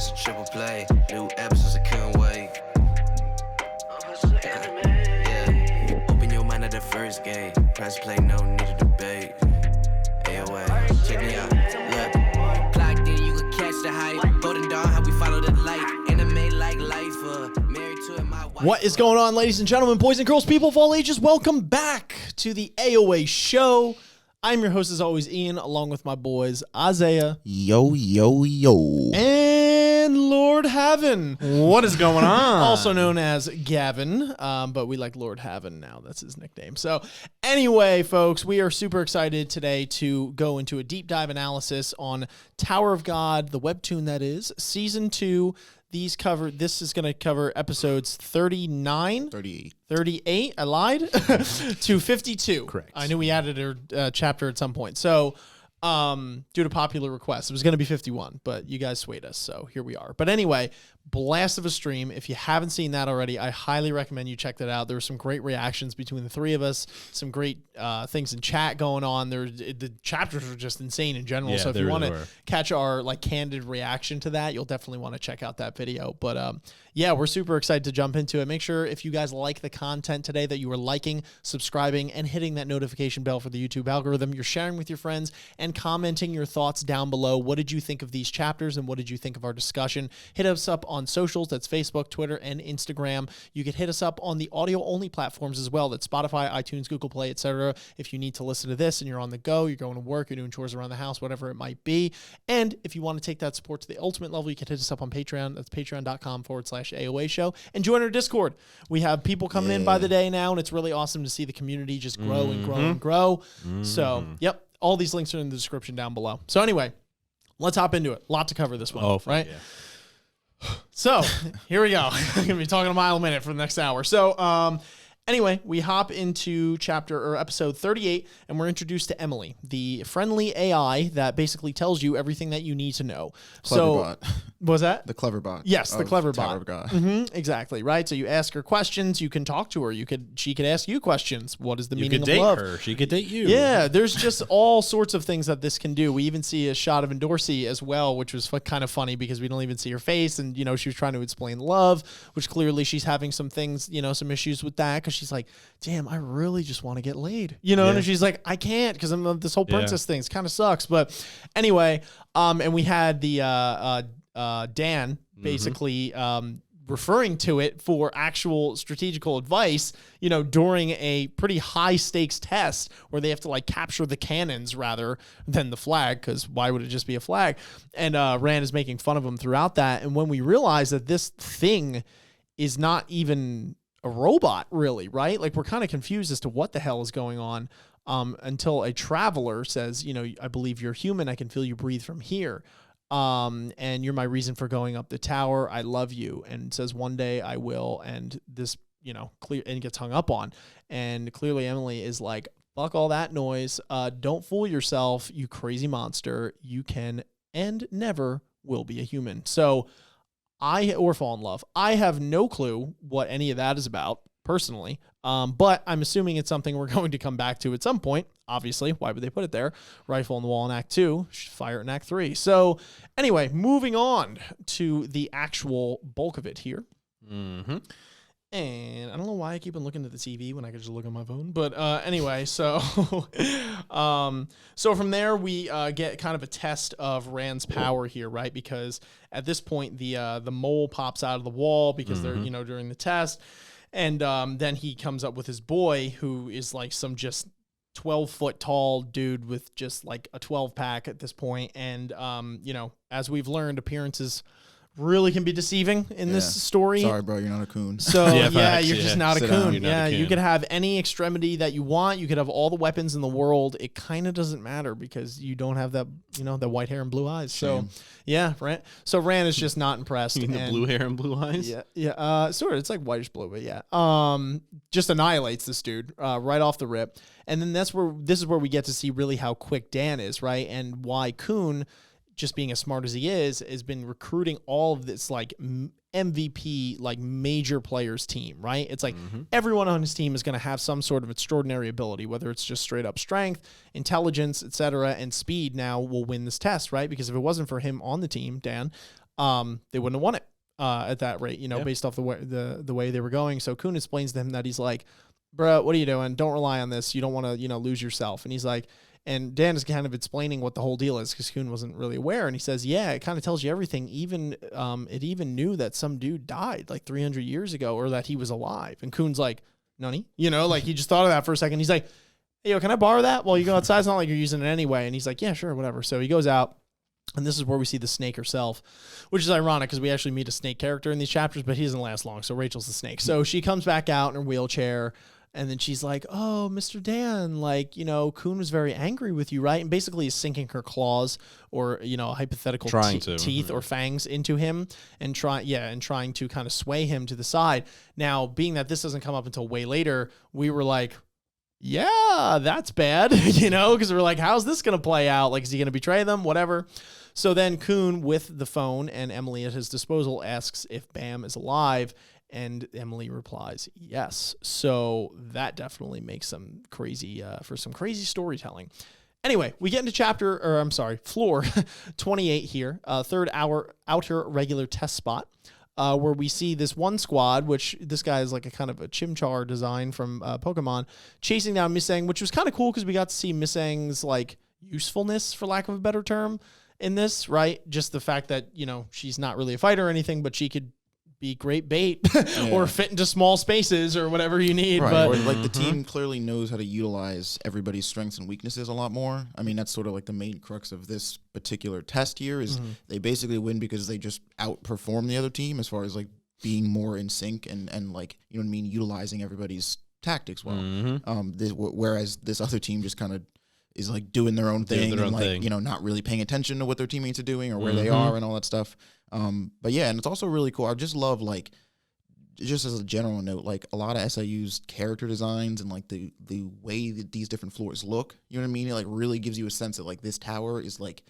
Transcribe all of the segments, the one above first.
that's a triple play. New episodes, I couldn't wait. Yeah, open your mind at the first gate. Press play, no need to debate. AoA, check me out. Look, plugged in, you can catch the hype. Golden Dawn, how we follow the light. Anime like life, married to it, my wife. What is going on, ladies and gentlemen, boys and girls, people of all ages? Welcome back to the AoA show. I'm your host, as always, Ian, along with my boys, Isaiah. Yo, yo, yo. And Lord Haven. What is going on? Also known as Gavin, but we like Lord Haven now. That's his nickname. So anyway, folks, we are super excited today to go into a deep dive analysis on Tower of God, the webtoon that is, Season 2. This is going to cover episodes 38, I lied, to 52. Correct. I knew we added a chapter at some point. So due to popular request, it was going to be 51, but you guys swayed us, so here we are. But anyway, blast of a stream. If you haven't seen that already, I highly recommend you check that out. There were some great reactions between the three of us, some great things in chat going on. The chapters were just insane in general. So if you want to catch our candid reaction to that, you'll definitely want to check out that video. But yeah, we're super excited to jump into it. Make sure if you guys like the content today that you are liking, subscribing, and hitting that notification bell for the YouTube algorithm. You're sharing with your friends and commenting your thoughts down below. What did you think of these chapters and what did you think of our discussion? Hit us up on socials. That's Facebook, Twitter, and Instagram. You can hit us up on the audio-only platforms as well. That's Spotify, iTunes, Google Play, etc. If you need to listen to this and you're on the go, you're going to work, you're doing chores around the house, whatever it might be. And if you want to take that support to the ultimate level, you can hit us up on Patreon. That's patreon.com/AoA show. And join our Discord. We have people coming in by the day now, and it's really awesome to see the community just grow and grow and grow. So, yep, all these links are in the description down below. So anyway, let's hop into it. A lot to cover this one, right? Yeah. So here we go. I'm going to be talking a mile a minute for the next hour. So anyway, we hop into episode 38, and we're introduced to Emily, the friendly AI that basically tells you everything that you need to know. Clever bot. What was that? The clever bot. Yes, the clever bot. Tower of God. Exactly, right? So you ask her questions, you can talk to her, she could ask you questions. What is the meaning of love? You could date her, she could date you. Yeah, there's just all sorts of things that this can do. We even see a shot of Endorsi as well, which was kind of funny because we don't even see her face, and she was trying to explain love, which clearly she's having some things, some issues with that, because she's like, damn, I really just want to get laid. And she's like, I can't because I'm this whole princess thing. It kind of sucks. But anyway, and we had the Dan basically referring to it for actual strategical advice, during a pretty high stakes test where they have to capture the cannons rather than the flag, because why would it just be a flag? And Ran is making fun of him throughout that. And when we realize that this thing is not even a robot, really, right? We're kind of confused as to what the hell is going on until a traveler says, I believe you're human. I can feel you breathe from here. And you're my reason for going up the tower. I love you. And says one day I will. And this, clear, and gets hung up on. And clearly Emily is like, fuck all that noise. Don't fool yourself, you crazy monster. You can and never will be a human. So or fall in love. I have no clue what any of that is about, personally. But I'm assuming it's something we're going to come back to at some point. Obviously, why would they put it there? Rifle in the wall in Act 2, fire it in Act 3. So anyway, moving on to the actual bulk of it here. And I don't know why I keep on looking at the TV when I could just look on my phone. But anyway, so so from there, we get kind of a test of Rand's power here, right? Because at this point, the mole pops out of the wall because they're, during the test. And then he comes up with his boy, who is some just 12-foot tall dude with just a 12-pack at this point. And, as we've learned, appearances really can be deceiving in this story. Sorry, bro, you're not a coon. So you're just not a coon. You could have any extremity that you want. You could have all the weapons in the world. It kind of doesn't matter because you don't have that, that white hair and blue eyes. Shame. So Ran. So Ran is just not impressed. You mean the blue hair and blue eyes? Yeah. Sort of. It's like whitish blue, but yeah. Just annihilates this dude right off the rip. And then this is where we get to see really how quick Dan is, right? And why Khun, just being as smart as he is, has been recruiting all of this MVP, major players team, right? It's everyone on his team is going to have some sort of extraordinary ability, whether it's just straight up strength, intelligence, etc., and speed now will win this test, right? Because if it wasn't for him on the team, Dan, they wouldn't have won it at that rate, based off the way they were going. So Khun explains to him that he's like, bruh, what are you doing? Don't rely on this. You don't want to, lose yourself. And he's like, and Dan is kind of explaining what the whole deal is because Khun wasn't really aware. And he says, yeah, it kind of tells you everything. Even it even knew that some dude died like 300 years ago or that he was alive. And Khun's like, nani? Like he just thought of that for a second. He's like, hey, yo, can I borrow that? Well, you go outside. It's not like you're using it anyway. And he's like, yeah, sure, whatever. So he goes out. And this is where we see the snake herself, which is ironic because we actually meet a snake character in these chapters, but he doesn't last long. So Rachel's the snake. So she comes back out in her wheelchair. And then she's like, oh, Mr. Dan, Khun was very angry with you, right? And basically is sinking her claws or, hypothetical teeth or fangs into him and trying to kind of sway him to the side. Now, being that this doesn't come up until way later, we were like, yeah, that's bad, because we're like, how's this going to play out? Like, is he going to betray them? Whatever. So then Khun, with the phone and Emily at his disposal, asks if Bam is alive. And Emily replies, yes. So that definitely makes some crazy, for some crazy storytelling. Anyway, we get into floor 28 here, third outer regular test spot, where we see this one squad, which this guy is like a kind of a Chimchar design from Pokemon, chasing down Misang, which was kind of cool because we got to see Misang's like usefulness, for lack of a better term, in this, right? Just the fact that, she's not really a fighter or anything, but she could be great bait or fit into small spaces or whatever you need. Right. But or like the team clearly knows how to utilize everybody's strengths and weaknesses a lot more. I mean, that's sort of like the main crux of this particular test here is they basically win because they just outperform the other team as far as like being more in sync and like, utilizing everybody's tactics well. Whereas this other team just kind of is like doing their own thing not really paying attention to what their teammates are doing or where they are and all that stuff. But yeah, and it's also really cool. I just love like, just as a general note, like a lot of SIU's character designs and like the way that these different floors look, you know what I mean? It like really gives you a sense that like this tower is like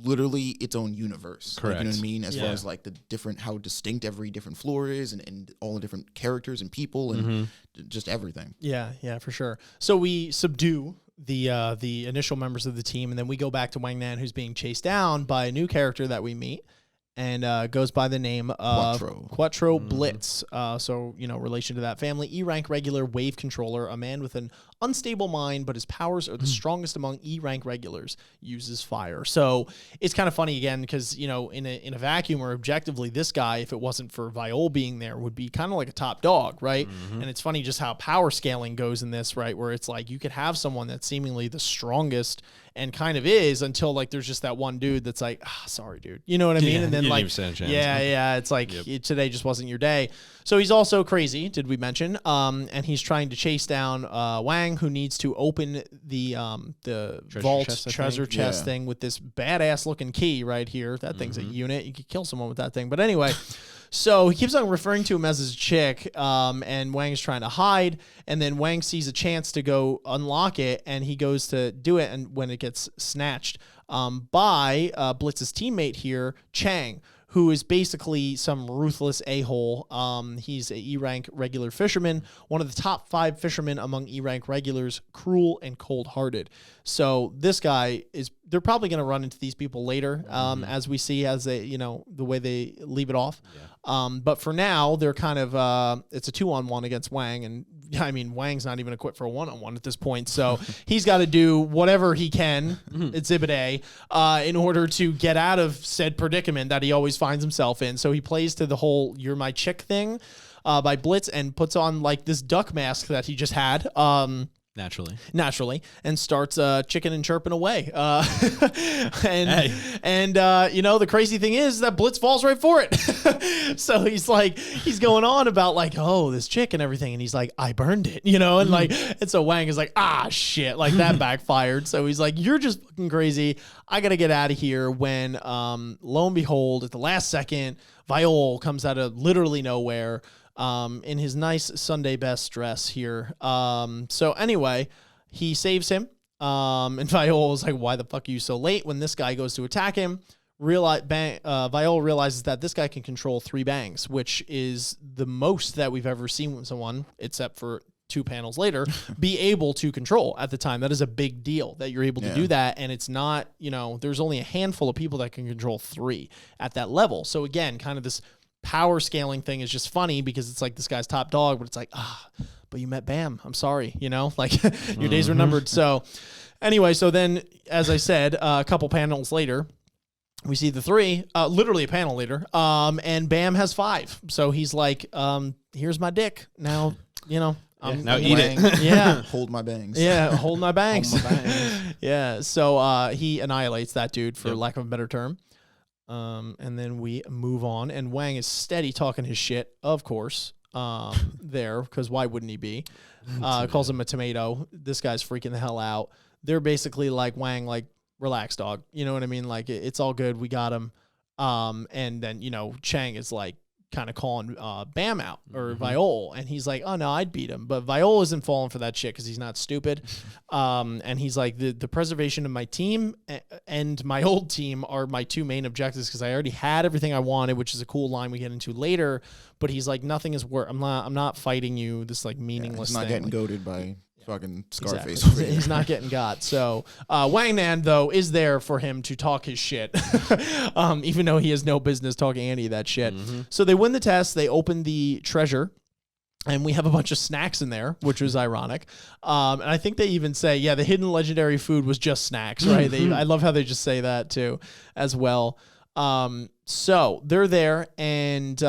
literally its own universe. Correct. Like, you know what I mean? As far as like how distinct every different floor is and all the different characters and people and just everything. Yeah, for sure. So we subdue the initial members of the team, and then we go back to Wang Nan, who's being chased down by a new character that we meet. And goes by the name of Quattro Blitz. So, relation to that family. E-rank regular wave controller, a man with an unstable mind, but his powers are the strongest among E-rank regulars, uses fire. So it's kind of funny again because, in a vacuum or objectively, this guy, if it wasn't for Viole being there, would be kind of like a top dog, right? And it's funny just how power scaling goes in this, right? Where it's like you could have someone that's seemingly the strongest and kind of is until like there's just that one dude that's like, sorry, dude. You know what I mean? And then like, it's like today just wasn't your day. So he's also crazy, did we mention? And he's trying to chase down Wang, who needs to open the treasure chest thing with this badass looking key right here. That thing's a unit. You could kill someone with that thing. But anyway, so he keeps on referring to him as his chick, and Wang is trying to hide. And then Wang sees a chance to go unlock it, and he goes to do it. And when it gets snatched by Blitz's teammate here, Chang, who is basically some ruthless a-hole. He's a E-rank regular fisherman, one of the top 5 fishermen among E-rank regulars, cruel and cold-hearted. So this guy they're probably going to run into these people later, as we see as they, the way they leave it off. Yeah. But for now, they're kind of, it's a 2-on-1 against Wang. And I mean, Wang's not even equipped for a 1-on-1 at this point. So he's got to do whatever he can, Exhibit A, in order to get out of said predicament that he always finds himself in. So he plays to the whole "you're my chick" thing by Blitz and puts on like this duck mask that he just had. Naturally, and starts chicken and chirping away. The crazy thing is that Blitz falls right for it. So he's going on about like, oh, this chick and everything, and he's like, I burned it, and so Wang is like, shit, like that backfired. So he's like, you're just fucking crazy. I gotta get out of here. When lo and behold, at the last second, Viole comes out of literally nowhere. In his nice Sunday best dress here. So anyway, he saves him. And Viole is like, why the fuck are you so late? When this guy goes to attack him, Viole realizes that this guy can control 3 bangs, which is the most that we've ever seen with someone, except for 2 panels later, be able to control at the time. That is a big deal that you're able to do that. And it's not, there's only a handful of people that can control 3 at that level. So again, kind of this power scaling thing is just funny because it's like this guy's top dog, but it's like, but you met Bam. I'm sorry, like your days were numbered. So anyway, so then, as I said, a couple panels later, we see the 3, literally a panel later, and Bam has 5. So he's like, here's my dick. Now, now eat it. Yeah. Hold my bangs. Yeah, hold my bangs. Hold my bangs. Yeah, so he annihilates that dude, for lack of a better term. And then we move on, and Wang is steady talking his shit, of course, there, because why wouldn't he be? Calls him a tomato. This guy's freaking the hell out. They're basically like, Wang, like, relax, dog. You know what I mean? Like, it's all good. We got him. And then, Chang is like, kind of calling Bam out, or Viole, and he's like, oh no, I'd beat him, but Viole isn't falling for that shit because he's not stupid. And he's like, the preservation of my team and my old team are my 2 main objectives, because I already had everything I wanted, which is a cool line we get into later. But he's like, nothing is worth. I'm not fighting you. This like meaningless. He's not thing. getting goaded by fucking Scarface. Exactly. He's not getting got. So Wang Nan, though, is there for him to talk his shit, even though he has no business talking any of that shit. So they win the test. They open the treasure, and we have a bunch of snacks in there, which was ironic. And I think they even say, the hidden legendary food was just snacks, right? I love how they just say that, too, as well. So they're there, and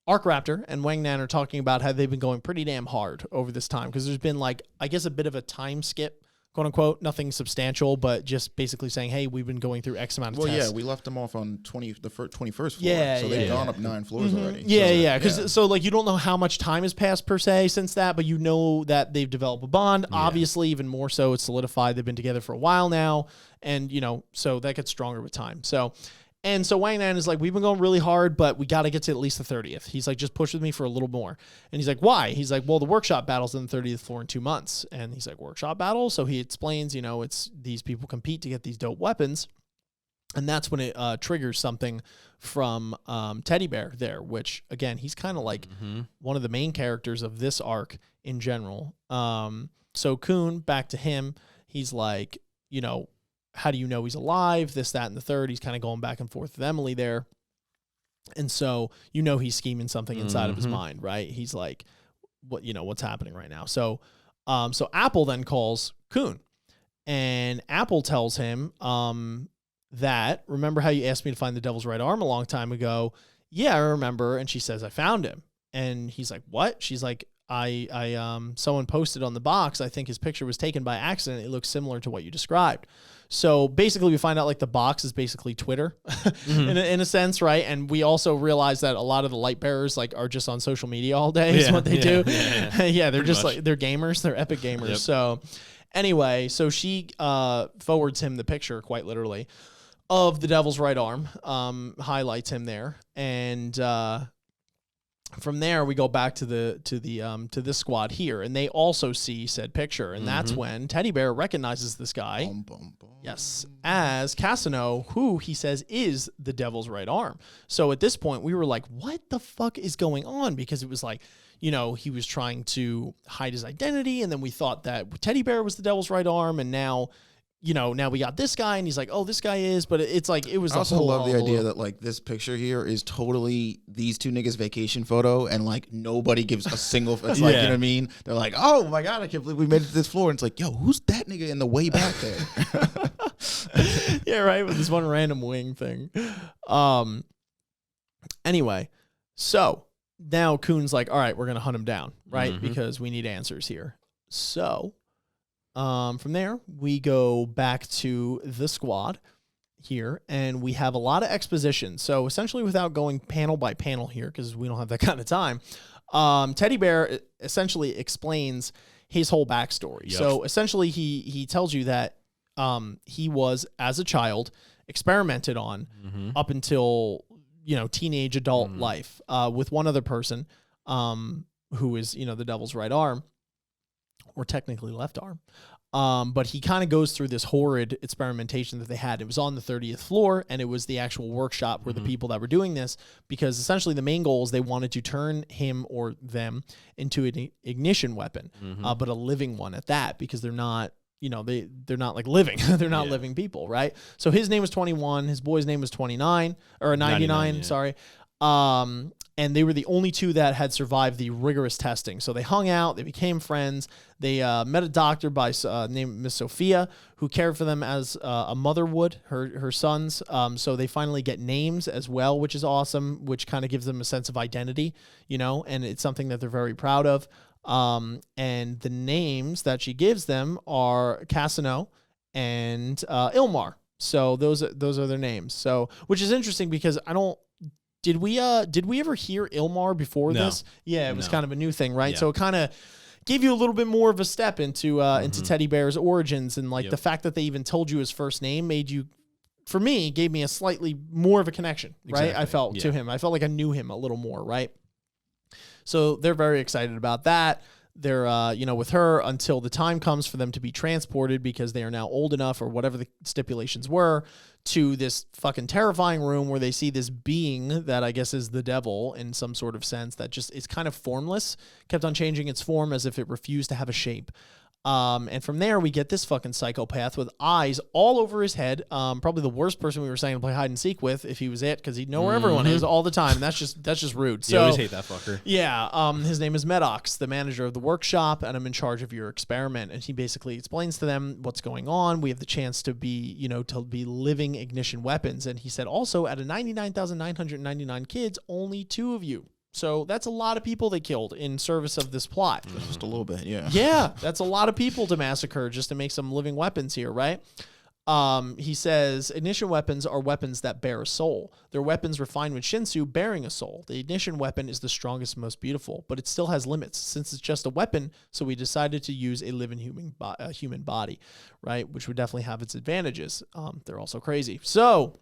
Arc Raptor and Wang Nan are talking about how they've been going pretty damn hard over this time, because there's been, like, I guess a bit of a time skip, quote unquote, nothing substantial, but just basically saying, hey, we've been going through X amount of tests. Yeah, we left them off on the 21st floor. Yeah, so they've gone up 9 floors already. Because so like you don't know how much time has passed per se since that, but you know that they've developed a bond. Obviously, even more so, it's solidified. They've been together for a while now, and so that gets stronger with time. So Wang Nan is like, we've been going really hard, but we got to get to at least the 30th. He's like, just push with me for a little more. And he's like, why? He's like, well, the workshop battle's on the 30th floor in 2 months. And he's like, workshop battle? So he explains, it's these people compete to get these dope weapons. And that's when it triggers something from Teddy Bear there, which, again, he's kind of like one of the main characters of this arc in general. So Khun, back to him, he's like, how do you know he's alive? This, that, and the third. He's kind of going back and forth with Emily there. And so, he's scheming something inside of his mind, right? He's like, what's happening right now? So Apple then calls Khun, and Apple tells him that, remember how you asked me to find the devil's right arm a long time ago? Yeah, I remember. And she says, I found him. And he's like, what? She's like, someone posted on the box. I think his picture was taken by accident. It looks similar to what you described. So basically we find out like the box is basically Twitter in a sense, right? And we also realize that a lot of the light bearers like are just on social media all day is what they do. Yeah, they're just like, they're gamers. They're epic gamers. Yep. So anyway, so she forwards him the picture, quite literally, of the devil's right arm, highlights him there, and from there we go back to this squad here, and they also see said picture, and that's when Teddy Bear recognizes this guy, yes, as Casino, who he says is the devil's right arm. So at this point we were like, what the fuck is going on? Because it was like, he was trying to hide his identity, and then we thought that Teddy Bear was the devil's right arm, and now we got this guy, and he's like, oh, this guy is, but it's like, it was. I also love the idea that like this picture here is totally these 2 niggas' vacation photo, and like nobody gives a single. It's like, you know what I mean? They're like, oh my god, I can't believe we made it to this floor. And it's like, yo, who's that nigga in the way back there? Yeah, right. With this one random wing thing. Anyway, so now Khun's like, all right, we're gonna hunt him down, right? Because we need answers here. So. From there, we go back to the squad here, and we have a lot of exposition. So essentially, without going panel by panel here, because we don't have that kind of time, Teddy Bear essentially explains his whole backstory. Yep. So essentially, he tells you that he was, as a child, experimented on up until teenage adult life with one other person who is the devil's right arm. Or technically left arm. But he kind of goes through this horrid experimentation that they had. It was on the 30th floor, and it was the actual workshop where the people that were doing this, because essentially the main goal is they wanted to turn him or them into an ignition weapon, but a living one at that, because they're not, they're not like living. They're not living people, right? So his name was 21. His boy's name was 29 or 99. Sorry. And they were the only two that had survived the rigorous testing. So they hung out, they became friends. They met a doctor named Miss Sophia, who cared for them as a mother would, her sons. So they finally get names as well, which is awesome, which kind of gives them a sense of identity, and it's something that they're very proud of. And the names that she gives them are Cassino and Ilmar. So those are their names. So, which is interesting because did we ever hear Ilmar before this? Yeah, it was kind of a new thing, right? Yeah. So it kind of gave you a little bit more of a step into Teddy Bear's origins, and the fact that they even told you his first name gave me a slightly more of a connection, right? Exactly. I felt to him. I felt like I knew him a little more, right? So they're very excited about that. They're, with her until the time comes for them to be transported, because they are now old enough, or whatever the stipulations were, to this fucking terrifying room where they see this being that I guess is the devil in some sort of sense, that just is kind of formless, kept on changing its form as if it refused to have a shape. And from there, we get this fucking psychopath with eyes all over his head. Probably the worst person we were saying to play hide and seek with, if he was it, because he'd know where everyone is all the time. And that's just rude. So, you always hate that fucker. Yeah. His name is Medox, the manager of the workshop, and I'm in charge of your experiment. And he basically explains to them what's going on. We have the chance to be, to be living ignition weapons. And he said, also, out of 99,999 kids, only 2 of you. So that's a lot of people they killed in service of this plot. Just a little bit, yeah. Yeah, that's a lot of people to massacre just to make some living weapons here, right? He says, ignition weapons are weapons that bear a soul. They're weapons refined with Shinsu bearing a soul. The ignition weapon is the strongest and most beautiful, but it still has limits since it's just a weapon, so we decided to use a living human body, right? Which would definitely have its advantages. They're also crazy. So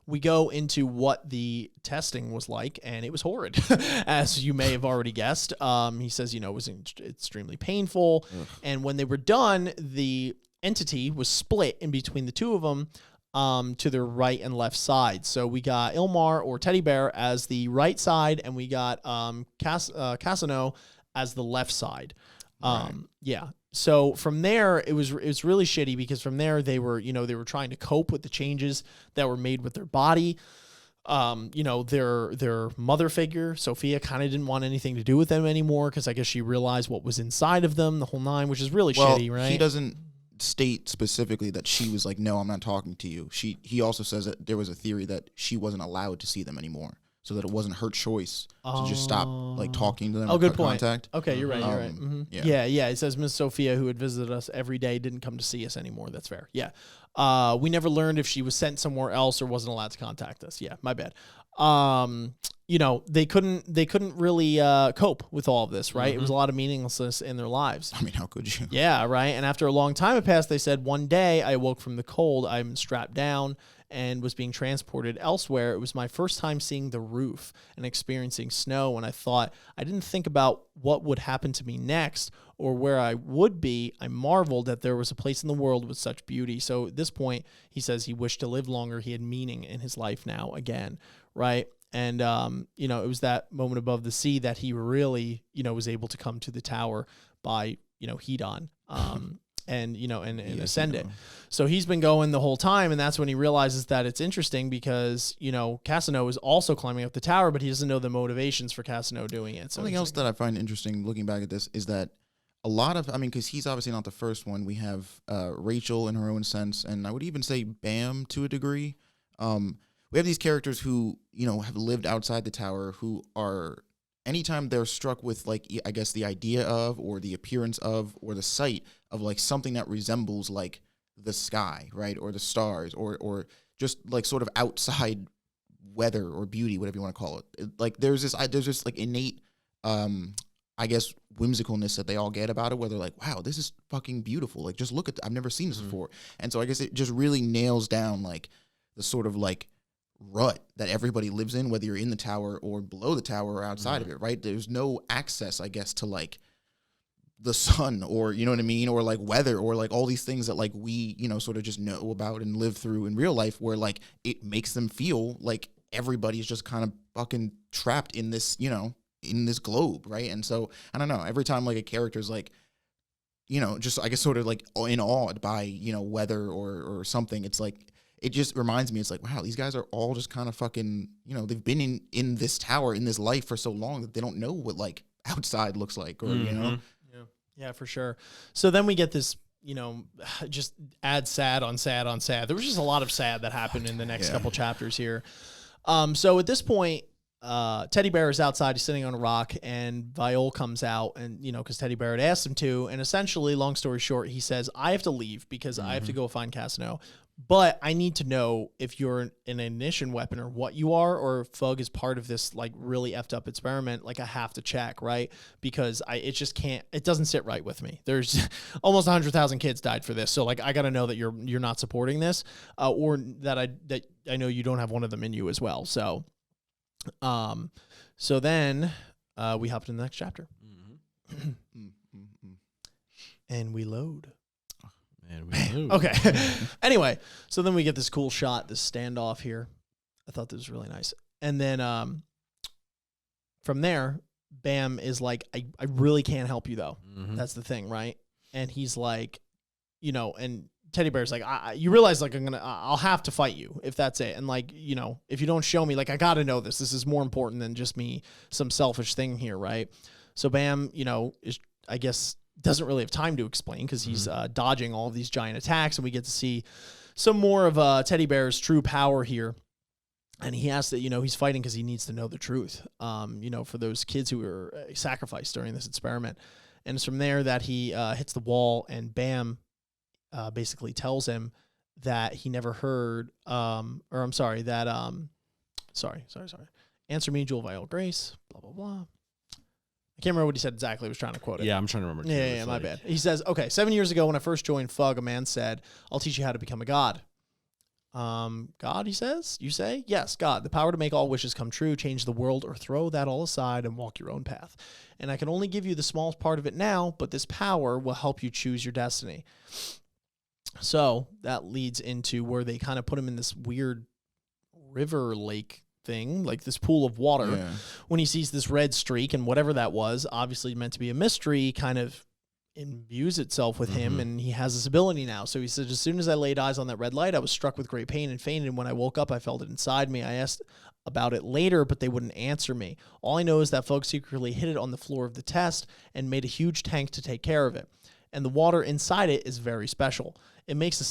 we go into what the testing was like, and it was horrid, as you may have already guessed. He says, it was extremely painful. Ugh. And when they were done, the entity was split in between the 2 of them to their right and left side. So we got Ilmar, or Teddy Bear, as the right side, and we got Cassino as the left side. Right. Yeah. So from there, it was really shitty, because from there they were trying to cope with the changes that were made with their body. Their mother figure, Sophia, kind of didn't want anything to do with them anymore, because I guess she realized what was inside of them, the whole nine, which is really shitty, right? He doesn't state specifically that she was like, no, I'm not talking to you. He also says that there was a theory that she wasn't allowed to see them anymore, so that it wasn't her choice to just stop talking to them. Oh, good point. Contact. Okay, you're right. You're right. Mm-hmm. Yeah. It says Miss Sophia, who had visited us every day, didn't come to see us anymore. That's fair. Yeah. We never learned if she was sent somewhere else or wasn't allowed to contact us. Yeah, my bad. They couldn't really cope with all of this, right? Mm-hmm. It was a lot of meaninglessness in their lives. I mean, how could you? Yeah, right. And after a long time had passed, they said, one day I awoke from the cold. I'm strapped down and was being transported elsewhere. It was my first time seeing the roof and experiencing snow, and I thought, I didn't think about what would happen to me next or where I would be. I marveled that there was a place in the world with such beauty. So at this point, he says he wished to live longer. He had meaning in his life now again, right? And, it was that moment above the sea that he really, was able to come to the tower by, Hedon. And ascend it. So he's been going the whole time, and that's when he realizes that it's interesting because, Cassino is also climbing up the tower, but he doesn't know the motivations for Cassino doing it. So something else that I find interesting looking back at this is that a lot of, because he's obviously not the first one. We have Rachel in her own sense, and I would even say Bam to a degree. We have these characters who, have lived outside the tower, who are, anytime they're struck with, like, I guess the idea of, or the appearance of, or the sight of, like, something that resembles, like, the sky, right, or the stars, or just, like, sort of outside weather or beauty, whatever you want to call it. Like, there's this like, innate, I guess, whimsicalness that they all get about it, where they're like, wow, this is fucking beautiful. Like, just look at I've never seen this before. And so I guess it just really nails down, like, the sort of, like, rut that everybody lives in, whether you're in the tower or below the tower or outside of it, right? There's no access, I guess, to, like, the sun, or you know what I mean, or like weather, or like all these things that like we, you know, sort of just know about and live through in real life, where like it makes them feel like everybody's just kind of fucking trapped in this, you know, in this globe, right? And so I don't know, every time like a character's like, you know, just I guess sort of like awed by, you know, weather or something, it's like it just reminds me, it's like, wow, these guys are all just kind of fucking, you know, they've been in this tower, in this life for so long that they don't know what like outside looks like, or you know. Yeah, for sure. So then we get this, you know, just add sad on sad on sad. There was just a lot of sad that happened in the next couple chapters here. So at this point, Teddy Bear is outside. He's sitting on a rock, and Viole comes out, and, you know, because Teddy Bear had asked him to. And essentially, long story short, he says, I have to leave because I have to go find Casino. But I need to know if you're an ignition weapon or what you are, or if Fug is part of this like really effed up experiment. Like I have to check, right? Because it just can't, it doesn't sit right with me. There's almost 100,000 kids died for this. So like, I got to know that you're not supporting this, or that I know you don't have one of them in you as well. So, so then, we hop into the next chapter and we load. Okay. Anyway, so then we get this cool shot, this standoff here. I thought this was really nice. And then from there, Bam is like, I really can't help you though. That's the thing, right? And he's like, you know, and Teddy Bear's like, you realize like I'll have to fight you if that's it. And like, you know, if you don't show me, like I got to know this. This is more important than just me, some selfish thing here, right? So Bam, you know, is, I guess, doesn't really have time to explain because he's dodging all of these giant attacks, and we get to see some more of Teddy Bear's true power here. And he has to, you know, he's fighting because he needs to know the truth, you know, for those kids who were sacrificed during this experiment. And it's from there that he hits the wall, and Bam basically tells him that he never heard, sorry, answer me, Jewel Viole Grace, blah, blah, blah. I can't remember what he said exactly. I was trying to quote it. Yeah, I'm trying to remember. Yeah, my bad. He says, okay, 7 years ago when I first joined Fug, a man said, I'll teach you how to become a god. God, he says? You say? Yes, God. The power to make all wishes come true, change the world, or throw that all aside and walk your own path. And I can only give you the smallest part of it now, but this power will help you choose your destiny. So that leads into where they kind of put him in this weird river lake thing, like this pool of water, when he sees this red streak, and whatever that was, obviously meant to be a mystery, kind of imbues itself with him, and he has this ability now. So he said, as soon as I laid eyes on that red light, I was struck with great pain and fainted. And when I woke up, I felt it inside me. I asked about it later, but they wouldn't answer me. All I know is that folks secretly hid it on the floor of the test and made a huge tank to take care of it. And the water inside it is very special. It makes a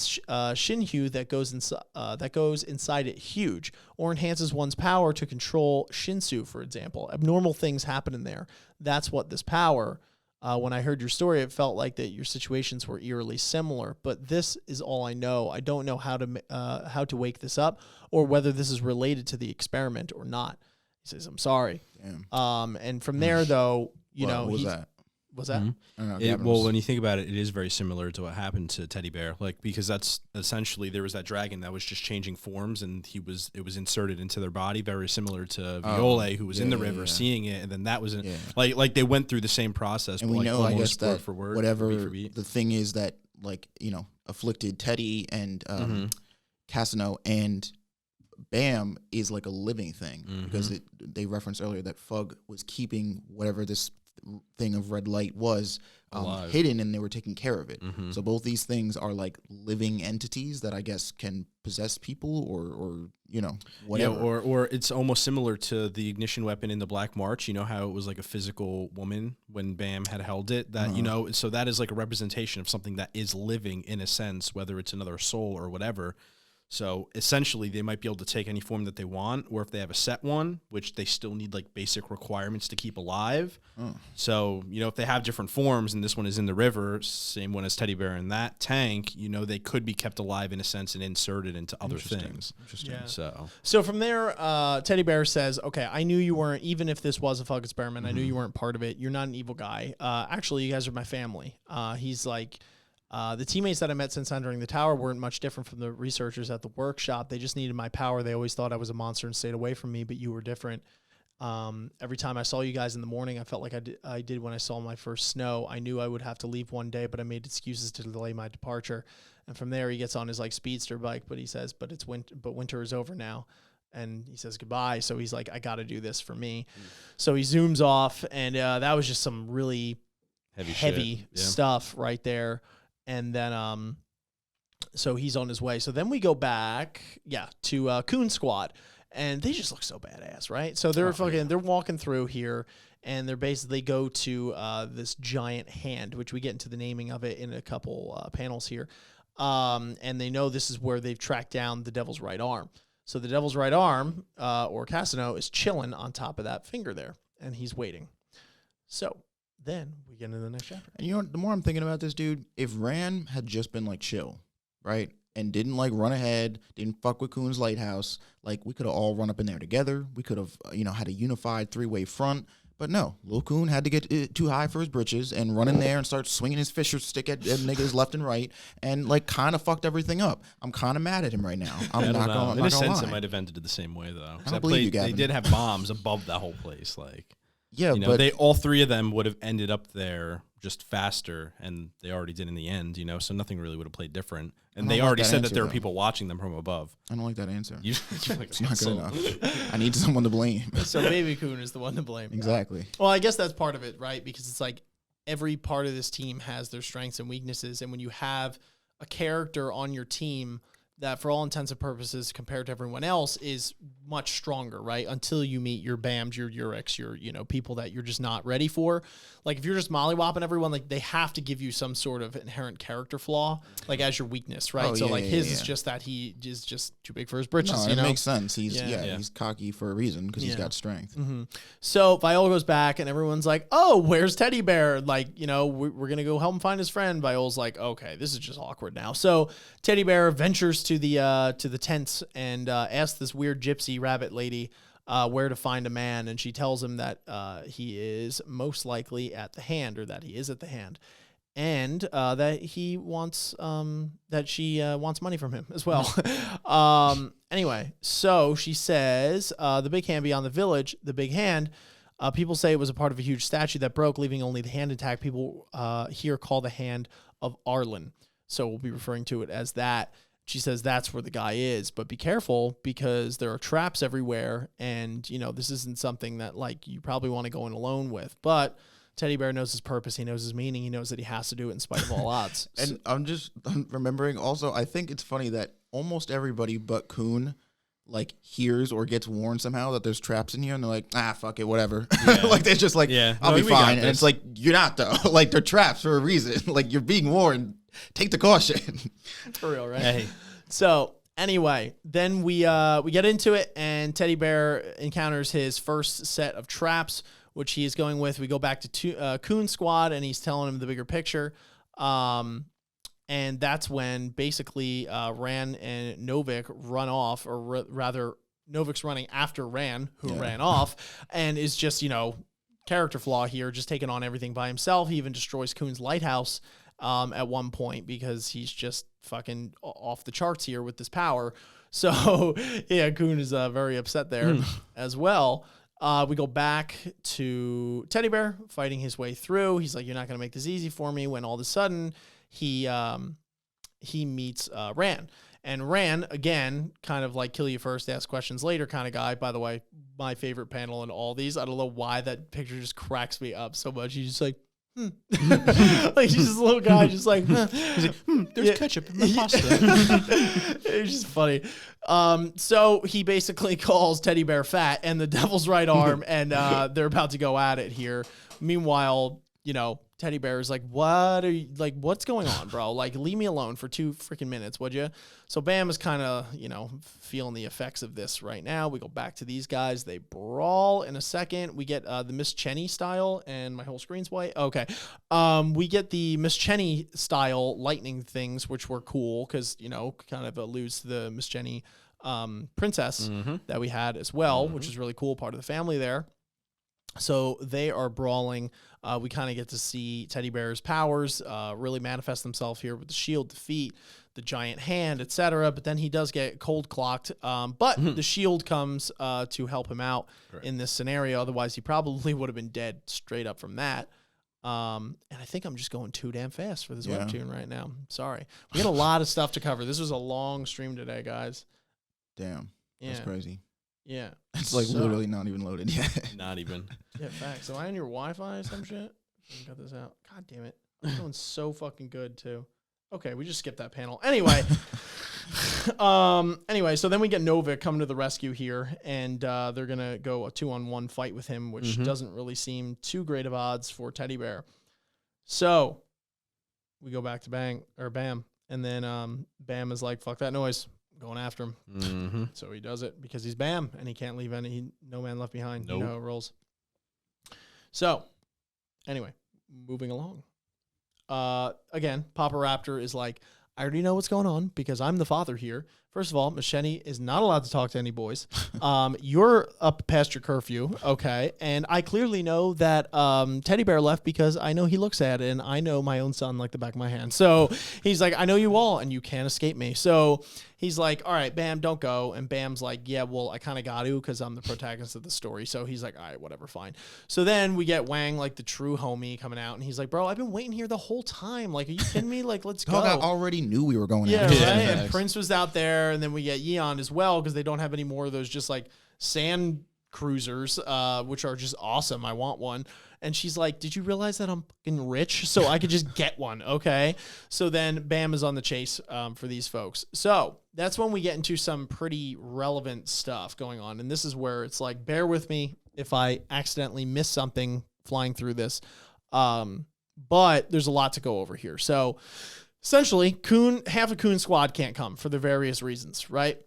Shinhyu that goes inside it huge, or enhances one's power to control Shinsu, for example. Abnormal things happen in there. That's what this power. When I heard your story, it felt like that your situations were eerily similar. But this is all I know. I don't know how to wake this up, or whether this is related to the experiment or not. He says, "I'm sorry." Damn. And from there, though, what was that? Was that? I don't know, well, when you think about it, it is very similar to what happened to Teddy Bear, like, because that's essentially, there was that dragon that was just changing forms, and it was inserted into their body, very similar to Viole, who was in the river seeing it, and then that was like they went through the same process. And but we like know, I guess, that for word, whatever for beat. The thing is that, like, you know, afflicted Teddy and Casino and Bam is like a living thing, because they referenced earlier that Fug was keeping whatever this thing of red light was hidden, and they were taking care of it. So both these things are like living entities that I guess can possess people, or you know, whatever. Yeah, or it's almost similar to the ignition weapon in the Black March. You know how it was like a physical woman when Bam had held it, that you know, so that is like a representation of something that is living in a sense, whether it's another soul or whatever. So essentially, they might be able to take any form that they want, or if they have a set one, which they still need like basic requirements to keep alive. So, you know, if they have different forms, and this one is in the river, same one as Teddy Bear in that tank, you know, they could be kept alive in a sense and inserted into other things. Interesting. Yeah. So from there, Teddy Bear says, okay, I knew you weren't, even if this was a Fug experiment, I knew you weren't part of it. You're not an evil guy. Actually, you guys are my family. He's like, the teammates that I met since entering the tower weren't much different from the researchers at the workshop. They just needed my power. They always thought I was a monster and stayed away from me, but you were different. Every time I saw you guys in the morning, I felt like I did when I saw my first snow. I knew I would have to leave one day, but I made excuses to delay my departure. And from there, he gets on his like speedster bike, but he says, "But it's winter is over now," and he says goodbye. So he's like, "I got to do this for me." So he zooms off, and that was just some really heavy stuff right there. And then so he's on his way. So then we go back, to Khun Squad. And they just look so badass, right? So they're they're walking through here, and they're basically go to this giant hand, which we get into the naming of it in a couple panels here. And they know this is where they've tracked down the Devil's right arm. So the Devil's right arm, or Casino, is chilling on top of that finger there, and he's waiting. So then we get into the next chapter. And you know, the more I'm thinking about this, dude, if Ran had just been like chill, right? And didn't like run ahead, didn't fuck with Khun's lighthouse. Like we could have all run up in there together. We could have, had a unified 3-way front. But no, Lil Khun had to get too high for his britches and run in there and start swinging his Fisher stick at niggas left and right, and like kind of fucked everything up. I'm kind of mad at him right now. I'm not going. In a sense, it might have ended the same way though. I don't believe you, Gavin. They did have bombs above that whole place, like. Yeah, but they all three of them would have ended up there just faster, and they already did in the end. So nothing really would have played different. And they already said that there were people watching them from above. I don't like that answer. You're like, it's not good enough. I need someone to blame. So Baby Khun is the one to blame. Exactly. Well, I guess that's part of it, right? Because it's like every part of this team has their strengths and weaknesses, and when you have a character on your team that for all intents and purposes compared to everyone else is much stronger, right? Until you meet your BAMs, your Urix, your, people that you're just not ready for. Like if you're just mollywopping everyone, like they have to give you some sort of inherent character flaw, like as your weakness, right? So his is just that he is just too big for his britches, No, it makes sense. He's he's cocky for a reason because he's got strength. Mm-hmm. So Viole goes back and everyone's like, "Oh, where's Teddy Bear?" Like, we're going to go help him find his friend. Viole's like, "Okay, this is just awkward now." So Teddy Bear ventures to the tents and asks this weird gypsy rabbit lady where to find a man, and she tells him that he is most likely at the hand, or that he is at the hand, and that he wants that she wants money from him as well. Anyway, so she says the big hand beyond the village, the big hand. People say it was a part of a huge statue that broke, leaving only the hand intact. People here call the hand of Arlen, so we'll be referring to it as that. She says that's where the guy is, but be careful because there are traps everywhere, and this isn't something that like you probably want to go in alone with. But Teddy Bear knows his purpose, he knows his meaning, he knows that he has to do it in spite of all odds. And I'm remembering also, I think it's funny that almost everybody but Khun like hears or gets warned somehow that there's traps in here, and they're like, fuck it, whatever. Yeah. Like they're just like, I'll be fine. And it's like, you're not though. Like they're traps for a reason. Like you're being warned. Take the caution. For real, right? Hey. So anyway, then we get into it, and Teddy Bear encounters his first set of traps, which he is going with. We go back to Khun Squad, and he's telling him the bigger picture. And that's when basically Ran and Novik run off, or rather Novik's running after Ran, who ran off, and is just, character flaw here, just taking on everything by himself. He even destroys Khun's lighthouse at one point because he's just fucking off the charts here with this power. So Khun is very upset there as well. We go back to Teddy Bear fighting his way through. He's like, "You're not going to make this easy for me," when all of a sudden he meets Ran. And Ran, again, kind of like kill you first, ask questions later kind of guy. By the way, my favorite panel in all these. I don't know why that picture just cracks me up so much. He's just like, like he's just a little guy, just like, He's like, there's ketchup in my pasta. It's just funny. So he basically calls Teddy Bear fat and the Devil's right arm, and they're about to go at it here. Meanwhile, Teddy Bear is like, "What are you like? What's going on, bro? Like, leave me alone for 2 freaking minutes, would you?" So Bam is kind of, feeling the effects of this right now. We go back to these guys. They brawl in a second. We get the Miss Cheney style, and my whole screen's white. Okay. We get the Miss Cheney style lightning things, which were cool because, kind of alludes to the Miss Cheney princess that we had as well, which is really cool, part of the family there. So they are brawling. We kind of get to see Teddy Bear's powers really manifest themselves here with the shield, the feet, the giant hand, etc. But then he does get cold clocked. But the shield comes to help him out in this scenario. Otherwise, he probably would have been dead straight up from that. And I think I'm just going too damn fast for this webtoon right now. Sorry. We got a lot of stuff to cover. This was a long stream today, guys. Damn. That's crazy. Yeah. It's like literally not even loaded yet. Not even. Yeah, facts. So I on your Wi-Fi or some shit? Cut this out. God damn it. I'm doing so fucking good too. Okay, we just skipped that panel. Anyway. Anyway, so then we get Novik coming to the rescue here, and they're gonna go a 2-on-1 fight with him, which doesn't really seem too great of odds for Teddy Bear. So we go back to Bam, and then Bam is like, fuck that noise. Going after him. So he does it because he's Bam and he can't leave no man left behind. Nope. You know how it rolls. So anyway, moving along. Again, Papa Raptor is like, I already know what's going on because I'm the father here. First of all, Machete is not allowed to talk to any boys. You're up past your curfew, okay? And I clearly know that Teddy Bear left because I know he looks at it, and I know my own son like the back of my hand. So he's like, I know you all, and you can't escape me. So he's like, all right, Bam, don't go. And Bam's like, yeah, well, I kind of got to because I'm the protagonist of the story. So he's like, all right, whatever, fine. So then we get Wang, like the true homie, coming out, and he's like, bro, I've been waiting here the whole time. Like, are you kidding me? Like, let's go. Dog, I already knew we were going yeah, after right? him. And Prince was out there, and then we get Yeon as well because they don't have any more of those just like sand cruisers, which are just awesome. I want one. And she's like, did you realize that I'm fucking rich? So I could just get one, okay? So then Bam is on the chase for these folks. So that's when we get into some pretty relevant stuff going on. And this is where it's like, bear with me if I accidentally miss something flying through this. But there's a lot to go over here. So essentially, half of Khun's squad can't come for the various reasons, right?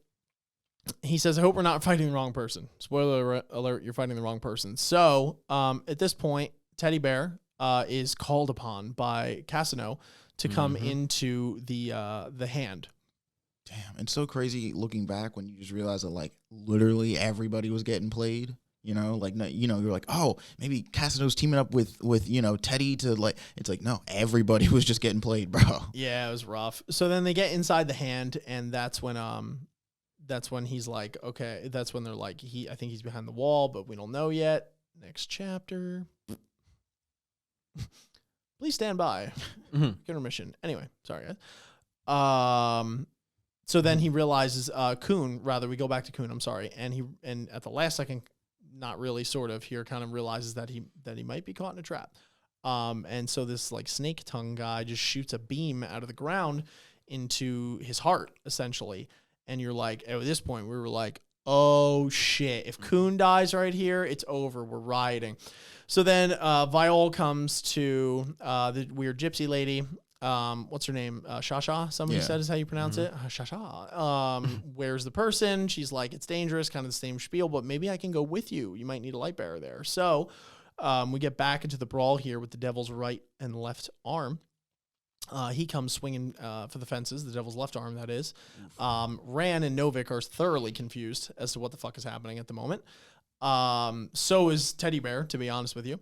He says, I hope we're not fighting the wrong person. Spoiler alert, you're fighting the wrong person. So at this point, Teddy Bear is called upon by Casino to come into the hand. Damn, it's so crazy looking back when you just realize that like literally everybody was getting played. You know, like, you know, you're like, oh, maybe Casino's teaming up with you know, Teddy to like, it's like, no, everybody was just getting played, bro. Yeah, it was rough. So then they get inside the hand, and that's when he's like, okay, that's when they're like, I think he's behind the wall, but we don't know yet. Next chapter. Please stand by. Intermission. Anyway, sorry guys. So then he realizes Khun, rather we go back to Khun, I'm sorry, and at the last second, not really, sort of, here kind of realizes that he might be caught in a trap. And so this like snake tongue guy just shoots a beam out of the ground into his heart, essentially. And you're like, at this point, we were like, oh shit, if Khun dies right here, it's over. We're rioting. So then Viole comes to the weird gypsy lady. What's her name? Shasha, somebody said is how you pronounce it. Shasha. Where's the person? She's like, it's dangerous, kind of the same spiel, but maybe I can go with you. You might need a light bearer there. So we get back into the brawl here with the devil's right and left arm. He comes swinging for the fences, the devil's left arm, that is. Ran and Novik are thoroughly confused as to what the fuck is happening at the moment. So is Teddy Bear, to be honest with you.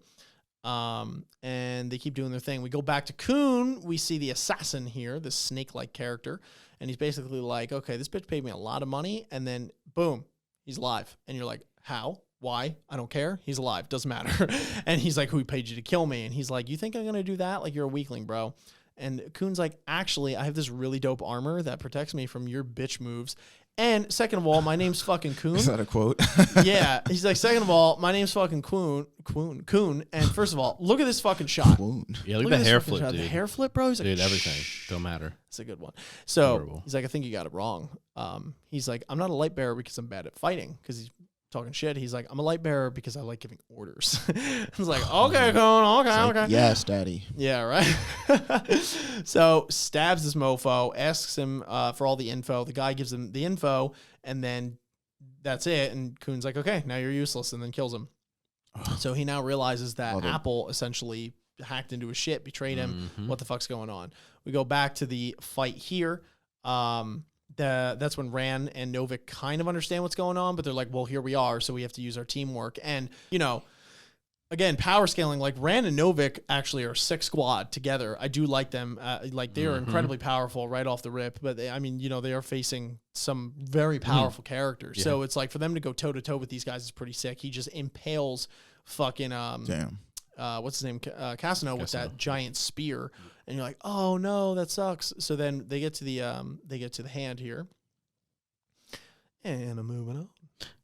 And they keep doing their thing. We go back to Khun. We see the assassin here, this snake-like character. And he's basically like, okay, this bitch paid me a lot of money. And then, boom, he's alive. And you're like, how? Why? I don't care. He's alive. Doesn't matter. And he's like, who paid you to kill me? And he's like, you think I'm going to do that? Like, you're a weakling, bro. And Khun's like, actually, I have this really dope armor that protects me from your bitch moves. And second of all, my name's fucking Khun. Is that a quote? Yeah. He's like, second of all, my name's fucking Khun. And first of all, look at this fucking shot. Yeah, look at the hair flip, dude. The hair flip, bro. He's like, dude, everything. Don't matter. It's a good one. So Horrible. he's like, I think you got it wrong. He's like, I'm not a light bearer because I'm bad at fighting, because he's talking shit. He's like, I'm a light bearer because I like giving orders. I was like, okay, Khun, okay. Like, yes, daddy. Yeah, right. So stabs this mofo, asks him for all the info. The guy gives him the info, and then that's it. And Khun's like, okay, now you're useless, and then kills him. So he now realizes that Apple essentially hacked into his shit, betrayed him. What the fuck's going on? We go back to the fight here. That's when Ran and Novik kind of understand what's going on, but they're like, well, here we are, so we have to use our teamwork. And, you know, again, power scaling, like Ran and Novik actually are 6 squad together. I do like them. Like they are incredibly powerful right off the rip, but they are facing some very powerful characters. Yeah. So it's like for them to go toe to toe with these guys is pretty sick. He just impales fucking, what's his name? Cassino with that giant spear. And you're like, oh no, that sucks. So then they get to the hand here. And I'm moving on.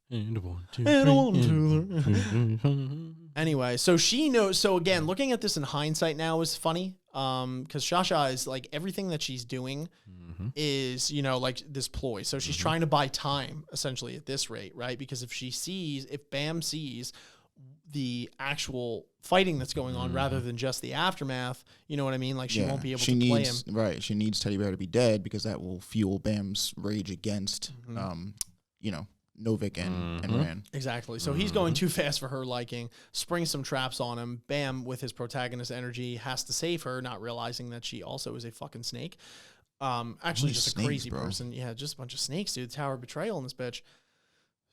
And 1, 2, 3. Anyway, so she knows. So again, looking at this in hindsight now is funny. Because Shasha is like everything that she's doing is, like this ploy. So she's trying to buy time essentially at this rate, right? Because if Bam sees the actual fighting that's going on rather than just the aftermath, you know what I mean? Like she won't be able to play him. Right. She needs Teddy Bear to be dead because that will fuel Bam's rage against, Novik and Ran. Exactly. So he's going too fast for her liking, springs some traps on him. Bam, with his protagonist energy, has to save her, not realizing that she also is a fucking snake. Actually, just a crazy person. Yeah, just a bunch of snakes, dude. Tower of Betrayal in this bitch.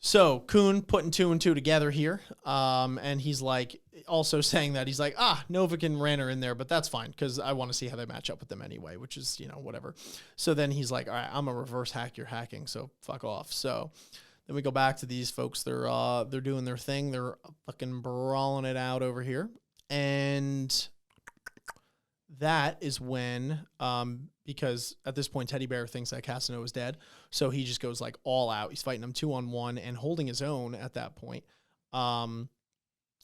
So Khun putting 2 and 2 together here. And he's like, also saying that he's like, Novik and Ran are in there, but that's fine because I want to see how they match up with them anyway, which is, whatever. So then he's like, all right, I'm a reverse hack your hacking, so fuck off. So then we go back to these folks. They're doing their thing. They're fucking brawling it out over here. And that is when, because at this point, Teddy Bear thinks that Cassino is dead. So he just goes like all out. He's fighting them 2-on-1 and holding his own at that point. And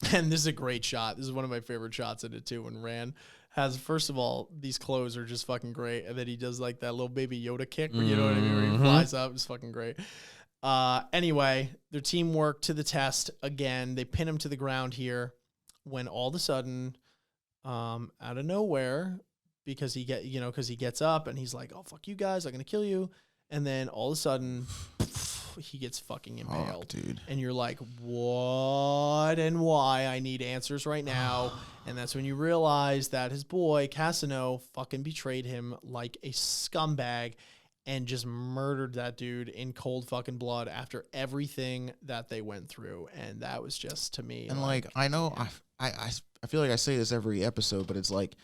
this is a great shot. This is one of my favorite shots in it too. When Ran has, first of all, these clothes are just fucking great. And then he does like that little baby Yoda kick, where, you know what I mean? Where he flies up. It's fucking great. Anyway, their teamwork to the test again. They pin him to the ground here when all of a sudden, out of nowhere, because he gets up and he's like, oh, fuck you guys, I'm going to kill you. And then all of a sudden, he gets fucking impaled. Dude. And you're like, what and why? I need answers right now. And that's when you realize that his boy, Cassino, fucking betrayed him like a scumbag and just murdered that dude in cold fucking blood after everything that they went through. And that was just, to me. And like I know, I feel like I say this every episode, but it's like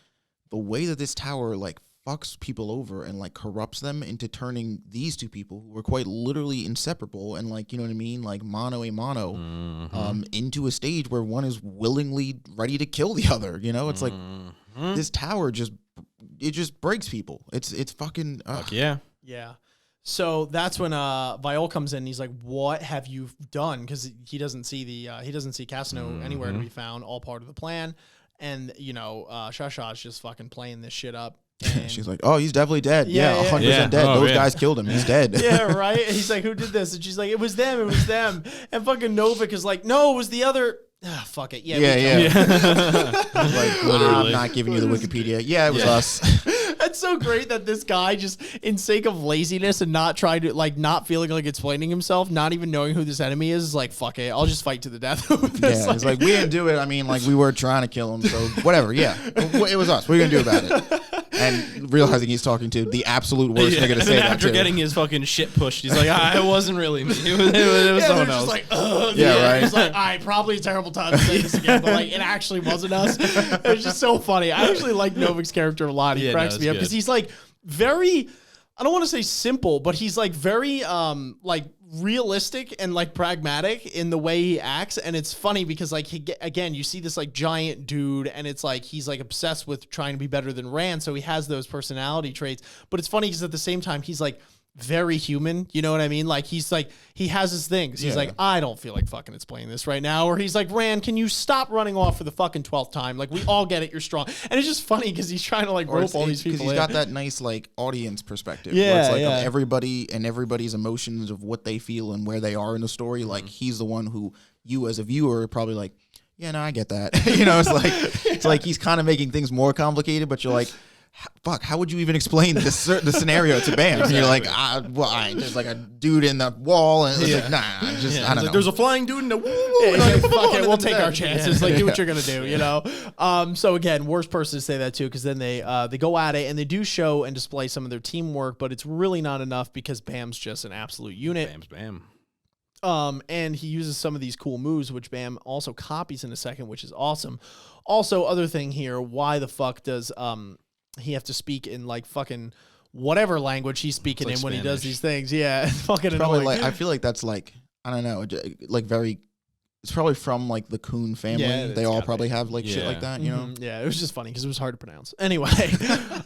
the way that this tower like fucks people over and like corrupts them into turning these two people who were quite literally inseparable and like, you know what I mean? Like mano a mano, into a stage where one is willingly ready to kill the other. You know, it's like this tower just breaks people. It's fucking, fuck yeah. Yeah. So that's when Viole comes in and he's like, what have you done? Because he doesn't see Cassino anywhere to be found, all part of the plan. And, Shasha's just fucking playing this shit up. And she's like, oh, he's definitely dead. Yeah, 100% dead. Those guys killed him. He's dead. Yeah, right? And he's like, who did this? And she's like, it was them. And fucking Novik is like, no, it was the other. Fuck it. Yeah. Like, I'm not giving you the Wikipedia. Yeah, it was us. That's so great that this guy just, in sake of laziness and not trying to, like, not feeling like explaining himself, not even knowing who this enemy is like, fuck it, I'll just fight to the death with this. Yeah, it's like, we didn't do it. I mean, like, we were trying to kill him, so whatever. Yeah, it was us. What are you gonna do about it? And realizing he's talking to the absolute worst nigga to say that after getting his fucking shit pushed, he's like, it wasn't really me. It was someone else. Just like, right. He's like, all right, probably a terrible time to say this again, but like, it actually wasn't us. It was just so funny. I actually like Novik's character a lot. He cracks me up because he's like very, I don't want to say simple, but he's like very like realistic and like pragmatic in the way he acts. And it's funny because like again, you see this like giant dude and it's like he's like obsessed with trying to be better than Ran, so he has those personality traits. But it's funny because at the same time he's like very human, you know what I mean? Like he's like, he has his things. He's like, I don't feel like fucking explaining this right now. Or he's like, Ran, can you stop running off for the fucking 12th time? Like we all get it, you're strong. And it's just funny because he's trying to like rope all these people. Because he's got that nice like audience perspective. Where it's like of everybody and everybody's emotions of what they feel and where they are in the story. Like he's the one who you as a viewer are probably like, yeah, no, I get that. You know, it's like he's kind of making things more complicated, but you're like, fuck, how would you even explain the scenario to Bam? And you're like, there's like a dude in the wall, and it's like, I don't know. There's a flying dude in the woo. Fuck it, we'll take our chances. Like, do what you're gonna do, you know. So again, worst person to say that too, because then they go at it and they do show and display some of their teamwork, but it's really not enough because Bam's just an absolute unit. Bam's Bam. And he uses some of these cool moves, which Bam also copies in a second, which is awesome. Also, other thing here, why the fuck does he have to speak in like fucking whatever language he's speaking in when he does these things? Yeah, it's fucking Probably annoying. like, I feel like that's like, I don't know, like very. It's probably from like the Khun family. Yeah, they all probably have like shit like that, you know? Yeah, it was just funny because it was hard to pronounce. Anyway.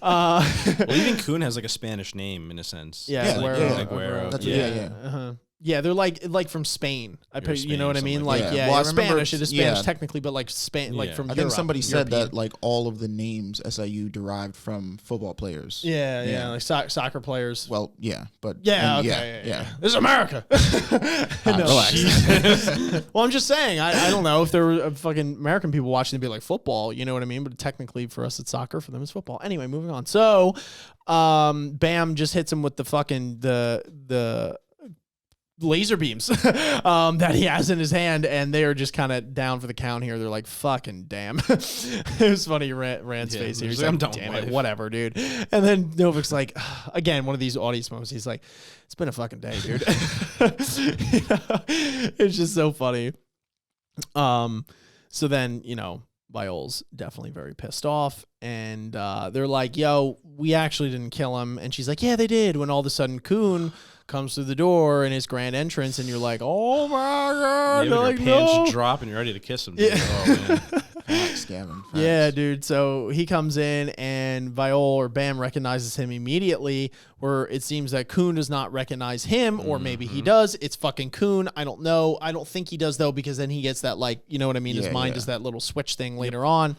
Well, even Khun has like a Spanish name in a sense. Yeah, Yeah, Aguero, Aguero. That's yeah. Uh-huh. Yeah, they're like from Spain. You know what I mean? Like, that. yeah, Well, I it's remember Spanish. It is Spanish yeah. technically, but like Spain, like Yeah. from I Europe, think somebody said European. that like all of the names SIU derived from football players. Yeah, like soccer players. Well, yeah, but Yeah, and okay, yeah. This is America. No. Relax. Well, I'm just saying. I don't know if there were fucking American people watching, they'd be like football. You know what I mean? But technically, for us, it's soccer. For them, it's football. Anyway, moving on. So, Bam just hits him with the fucking the laser beams that he has in his hand, and they are just kind of down for the count here. They're like, fucking damn. It was funny, Rand's face here. He's like, like, I'm done damn with it, life. whatever, dude. And then Novik's like, again, one of these audience moments. He's like, it's been a fucking day, dude. You know? It's just so funny. So then, Viole's definitely very pissed off, and they're like, yo, we actually didn't kill him. And she's like, yeah, they did. When all of a sudden Khun comes through the door in his grand entrance, and you're like, oh my god, Yeah, they're your like, pants no. drop and you're ready to kiss him. Dude. Yeah. Oh, man. Facts, Gavin. Facts. Yeah, dude. So he comes in, and Viole or Bam recognizes him immediately, where it seems that Khun does not recognize him, or maybe he does. It's fucking Khun. I don't know. I don't think he does, though, because then he gets that, like, you know what I mean? His Yeah, mind yeah. does that little switch thing later on.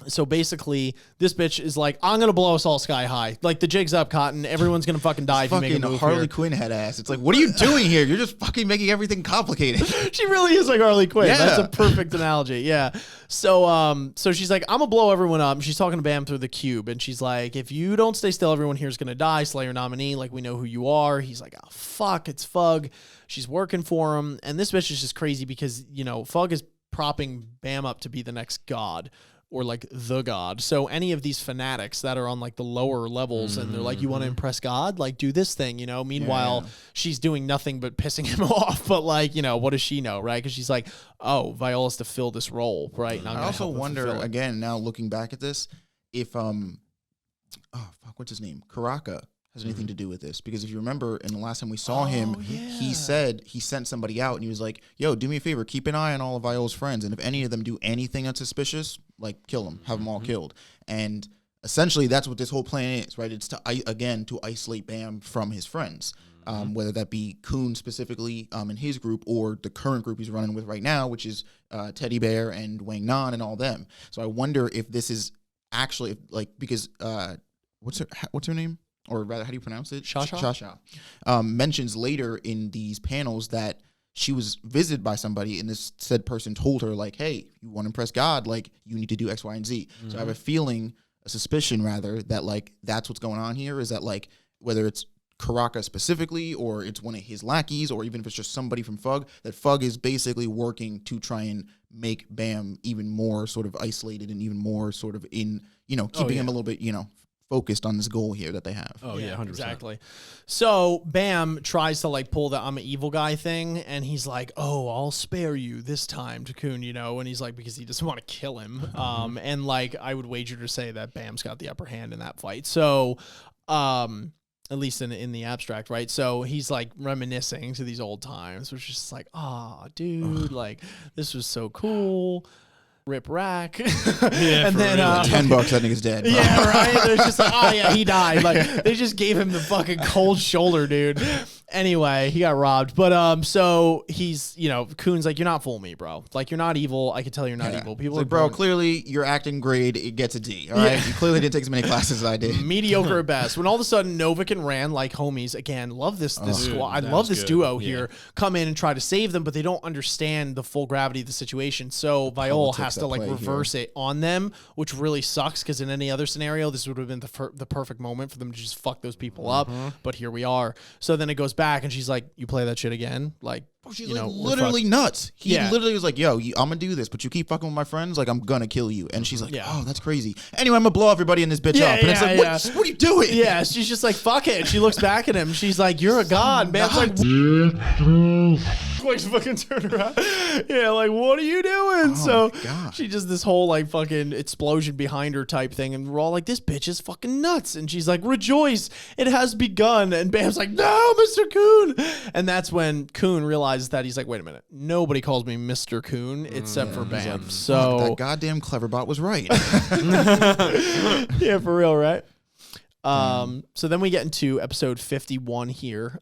So basically, this bitch is like, I'm going to blow us all sky high. Like, the jig's up, Cotton. Everyone's going to fucking die if you make a Fucking move Harley here. Quinn head ass. It's like, what are you doing here? You're just fucking making everything complicated. She really is like Harley Quinn. Yeah. That's a perfect analogy. Yeah. So so she's like, I'm gonna blow everyone up. And she's talking to Bam through the cube, and she's like, if you don't stay still, everyone here is gonna die. Slayer nominee, like, we know who you are. He's like, oh fuck, it's Fug. She's working for him, and this bitch is just crazy because Fug is propping Bam up to be the next god. Or like the god. So any of these fanatics that are on like the lower levels and they're like, you want to impress God? Like, do this thing, Meanwhile, she's doing nothing but pissing him off. But like, what does she know, right? Because she's like, oh, Viola's to fill this role, right? And I'm I gonna also help her wonder, fulfill it. again, now looking back at this, if what's his name? Karaka has anything to do with this, because if you remember in the last time we saw him, he said he sent somebody out and he was like, yo, do me a favor, keep an eye on all of Viola's friends, and if any of them do anything that's suspicious, like, kill them, have them all killed. And essentially that's what this whole plan is, right? It's to isolate Bam from his friends, whether that be Khun specifically in his group, or the current group he's running with right now, which is Teddy Bear and Wang Nan and all them. So I wonder if this is actually like, because what's her name? Or rather, how do you pronounce it? Shasha. Mentions later in these panels that she was visited by somebody, and this said person told her, like, hey, you want to impress God, like, you need to do X, Y, and Z. So I have a suspicion, rather, that, like, that's what's going on here, is that, like, whether it's Karaka specifically, or it's one of his lackeys, or even if it's just somebody from Fug, that Fug is basically working to try and make Bam even more sort of isolated and even more sort of in, keeping him a little bit, focused on this goal here that they have. Oh, yeah, 100%. Exactly. So Bam tries to like pull the I'm an evil guy thing, and he's like, oh, I'll spare you this time to Khun, and he's like, because he doesn't want to kill him. And like, I would wager to say that Bam's got the upper hand in that fight. So at least in the abstract, right? So he's like reminiscing to these old times, which is just like, oh, dude, like, this was so cool. Rip Rack. Yeah, and then $10, I think is dead. Bro. yeah, right. There's just like, oh yeah, he died. Like, they just gave him the fucking cold shoulder, dude. Anyway, he got robbed. But so he's, Khun's like, you're not fooling me, bro. Like, you're not evil. I can tell you're not evil. People It's like, are bro, born clearly your acting grade, it gets a D. All right, you clearly didn't take as many classes as I did. mediocre at best. When all of a sudden Novik and Ran, like homies, again, love this squad. I that love was this good. duo Yeah. here. Come in and try to save them, but they don't understand the full gravity of the situation. So Viole politics has to at like play reverse it on them, which really sucks, because in any other scenario, this would have been the perfect moment for them to just fuck those people up. But here we are. So then it goes back, and she's like, you play that shit again? Like, She's you like know, literally nuts. He Yeah. literally was like, yo, I'm going to do this, but you keep fucking with my friends, like, I'm going to kill you. And she's like, Yeah. oh, that's crazy. Anyway, I'm going to blow everybody in this bitch Yeah, up. And it's yeah, like, yeah. what are you doing? Yeah, she's just like, fuck it. She looks back at him. She's like, you're a god. Man's like, like fucking turn around. Yeah, like, what are you doing? So my God. she does this whole like fucking explosion behind her type thing. And we're all like, this bitch is fucking nuts. And she's like, rejoice, it has begun. And Bam's like, no, Mr. Coon. And that's when Coon realizes that he's like, wait a minute. Nobody calls me Mr. Coon except for Bam. Fuck, So that goddamn Cleverbot was right. yeah, for real, right? So then we get into episode 51 here.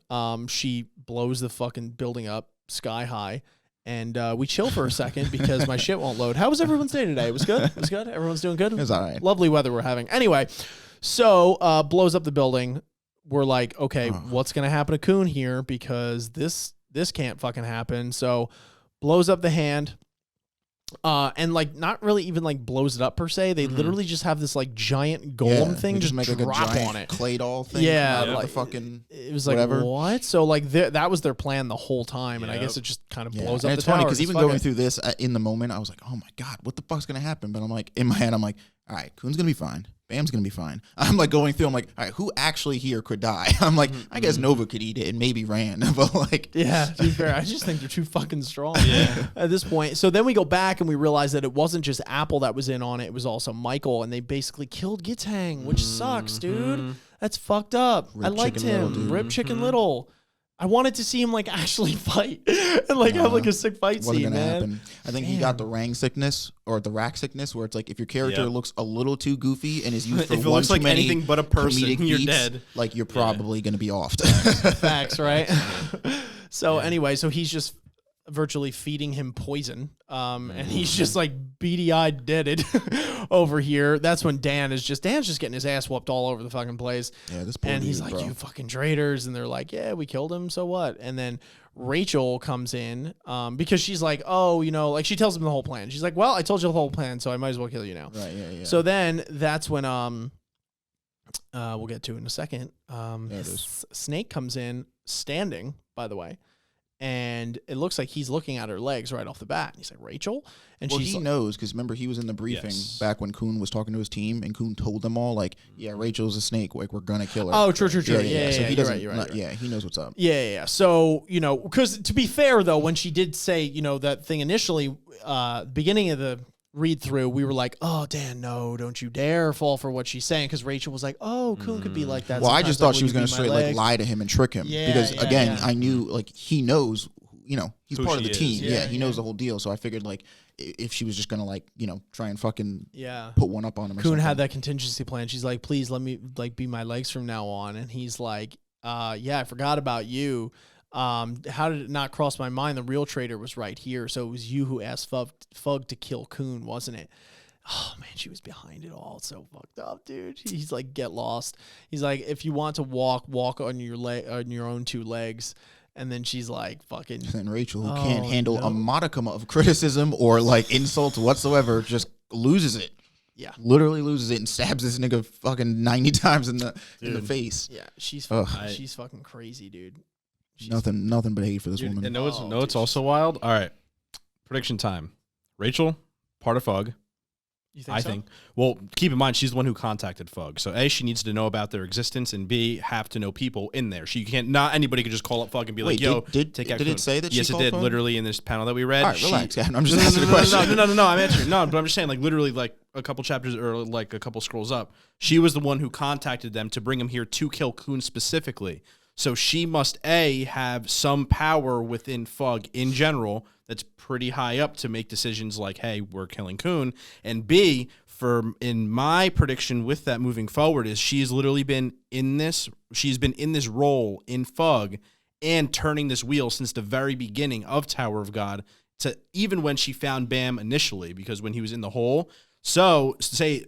She blows the fucking building up sky high, and we chill for a second because my shit won't load. How was everyone's day today? It was good? It was good? Everyone's doing good? It was all right. Lovely weather we're having. Anyway, so blows up the building. We're like, okay, what's going to happen to Coon here? Because this can't fucking happen. So blows up the hand. And like not really even like blows it up per se. They literally just have this like giant golem thing they just make like a drop giant on it. clay doll thing. Yeah, come out of like the fucking it was like whatever. what? So like that was their plan the whole time, and I guess it just kind of Yeah. blows And up. it's the funny tower. because even Fuck going it. through this in the moment, I was like, "Oh my god, what the fuck's gonna happen?" But I'm like, in my head, I'm like, "All right, Coon's gonna be fine. Bam's gonna be fine." I'm like going through. I'm like, "All right, who actually here could die?" I'm like, I guess Nova could eat it and maybe Ran, but like, Yeah, to be fair, I just think they're too fucking strong at this point. So then we go back and we realize that it wasn't just Apple that was in on it; it was also Michael, and they basically killed Gitang, which sucks, dude. That's fucked up. I Rip liked Chicken Little, him, dude. Rip Chicken Little. I wanted to see him like actually fight and like have like a sick fight wasn't scene, gonna man. happen. I think he got the Rang sickness or the rack sickness, where it's like if your character Yep. looks a little too goofy and is used for If it one looks too like many anything but a person, comedic you're beats, dead. like you're probably gonna be offed. Facts, right? So anyway, so he's just virtually feeding him poison, and he's just like beady-eyed deaded over here. That's when Dan's just getting his ass whooped all over the fucking place. Yeah, this poor And he's dude, like, bro. "You fucking traitors!" And they're like, "Yeah, we killed him. So what?" And then Rachel comes in because she's like, "Oh, you know," like she tells him the whole plan. She's like, "Well, I told you the whole plan, so I might as well kill you now." Right, yeah. So then that's when we'll get to it in a second. There it is. Snake comes in standing, by the way, and it looks like he's looking at her legs right off the bat. And he's like, Rachel? And Well, she's he like, knows because remember he was in the briefing Yes. back when Coon was talking to his team, and Coon told them all like, "Yeah, Rachel's a snake. Like we're gonna kill her." oh, true. Yeah, So yeah, he you're doesn't. right, you're right. Yeah, he knows what's up. Yeah. So, you know, because to be fair, though, when she did say, you know, that thing initially, beginning of the read through, we were like, oh, Dan, no, don't you dare fall for what she's saying. Because Rachel was like, oh, Coon could be like that. Well, I sometimes, just like, thought she will was you gonna be my straight like legs? lie to him and trick him Yeah, because yeah, again, yeah. I knew like he knows. You know, he's Who part of she the is. team. Yeah, Yeah, he knows the whole deal. So I figured like if she was just gonna like try and fucking Yeah. put one up on him. Or Coon something. had that contingency plan. She's like, please let me like be my legs from now on. And he's like, yeah, I forgot about you. How did it not cross my mind? The real traitor was right here. So it was you who asked Fug to kill Coon, wasn't it? Oh man, she was behind it all. It's so fucked up, dude. He's like, get lost. He's like, if you want to walk on your own two legs. And then she's like, fucking. And Rachel, who Oh, can't handle no. a modicum of criticism or like insults whatsoever, just loses it. Yeah. Literally loses it and stabs this nigga fucking 90 times in the face. Yeah, she's Ugh. she's fucking crazy, dude. She's Nothing but hate for this woman. And no, it's Oh, no, it's dude, also wild. All right, prediction time. Rachel, part of Fug. You think I so? think. Well, keep in mind she's the one who contacted Fug. So A, she needs to know about their existence, and B, have to know people in there. She can't. Not anybody could just call up Fug and be Wait, like, "Yo, did take out it Coon." say that she Yes, it called did. Fug? Literally in this panel that we read. All right, relax. I'm just No, asking a question. No, I'm answering. No, but I'm just saying, like, literally, like, a couple chapters or, like, a couple scrolls up, she was the one who contacted them to bring him here to kill Coon specifically. So she must, A, have some power within Fug in general that's pretty high up to make decisions like, hey, we're killing Coon. And B, in my prediction with that moving forward, is she's literally been in this role in Fug and turning this wheel since the very beginning of Tower of God to even when she found Bam initially, because when he was in the hole. So say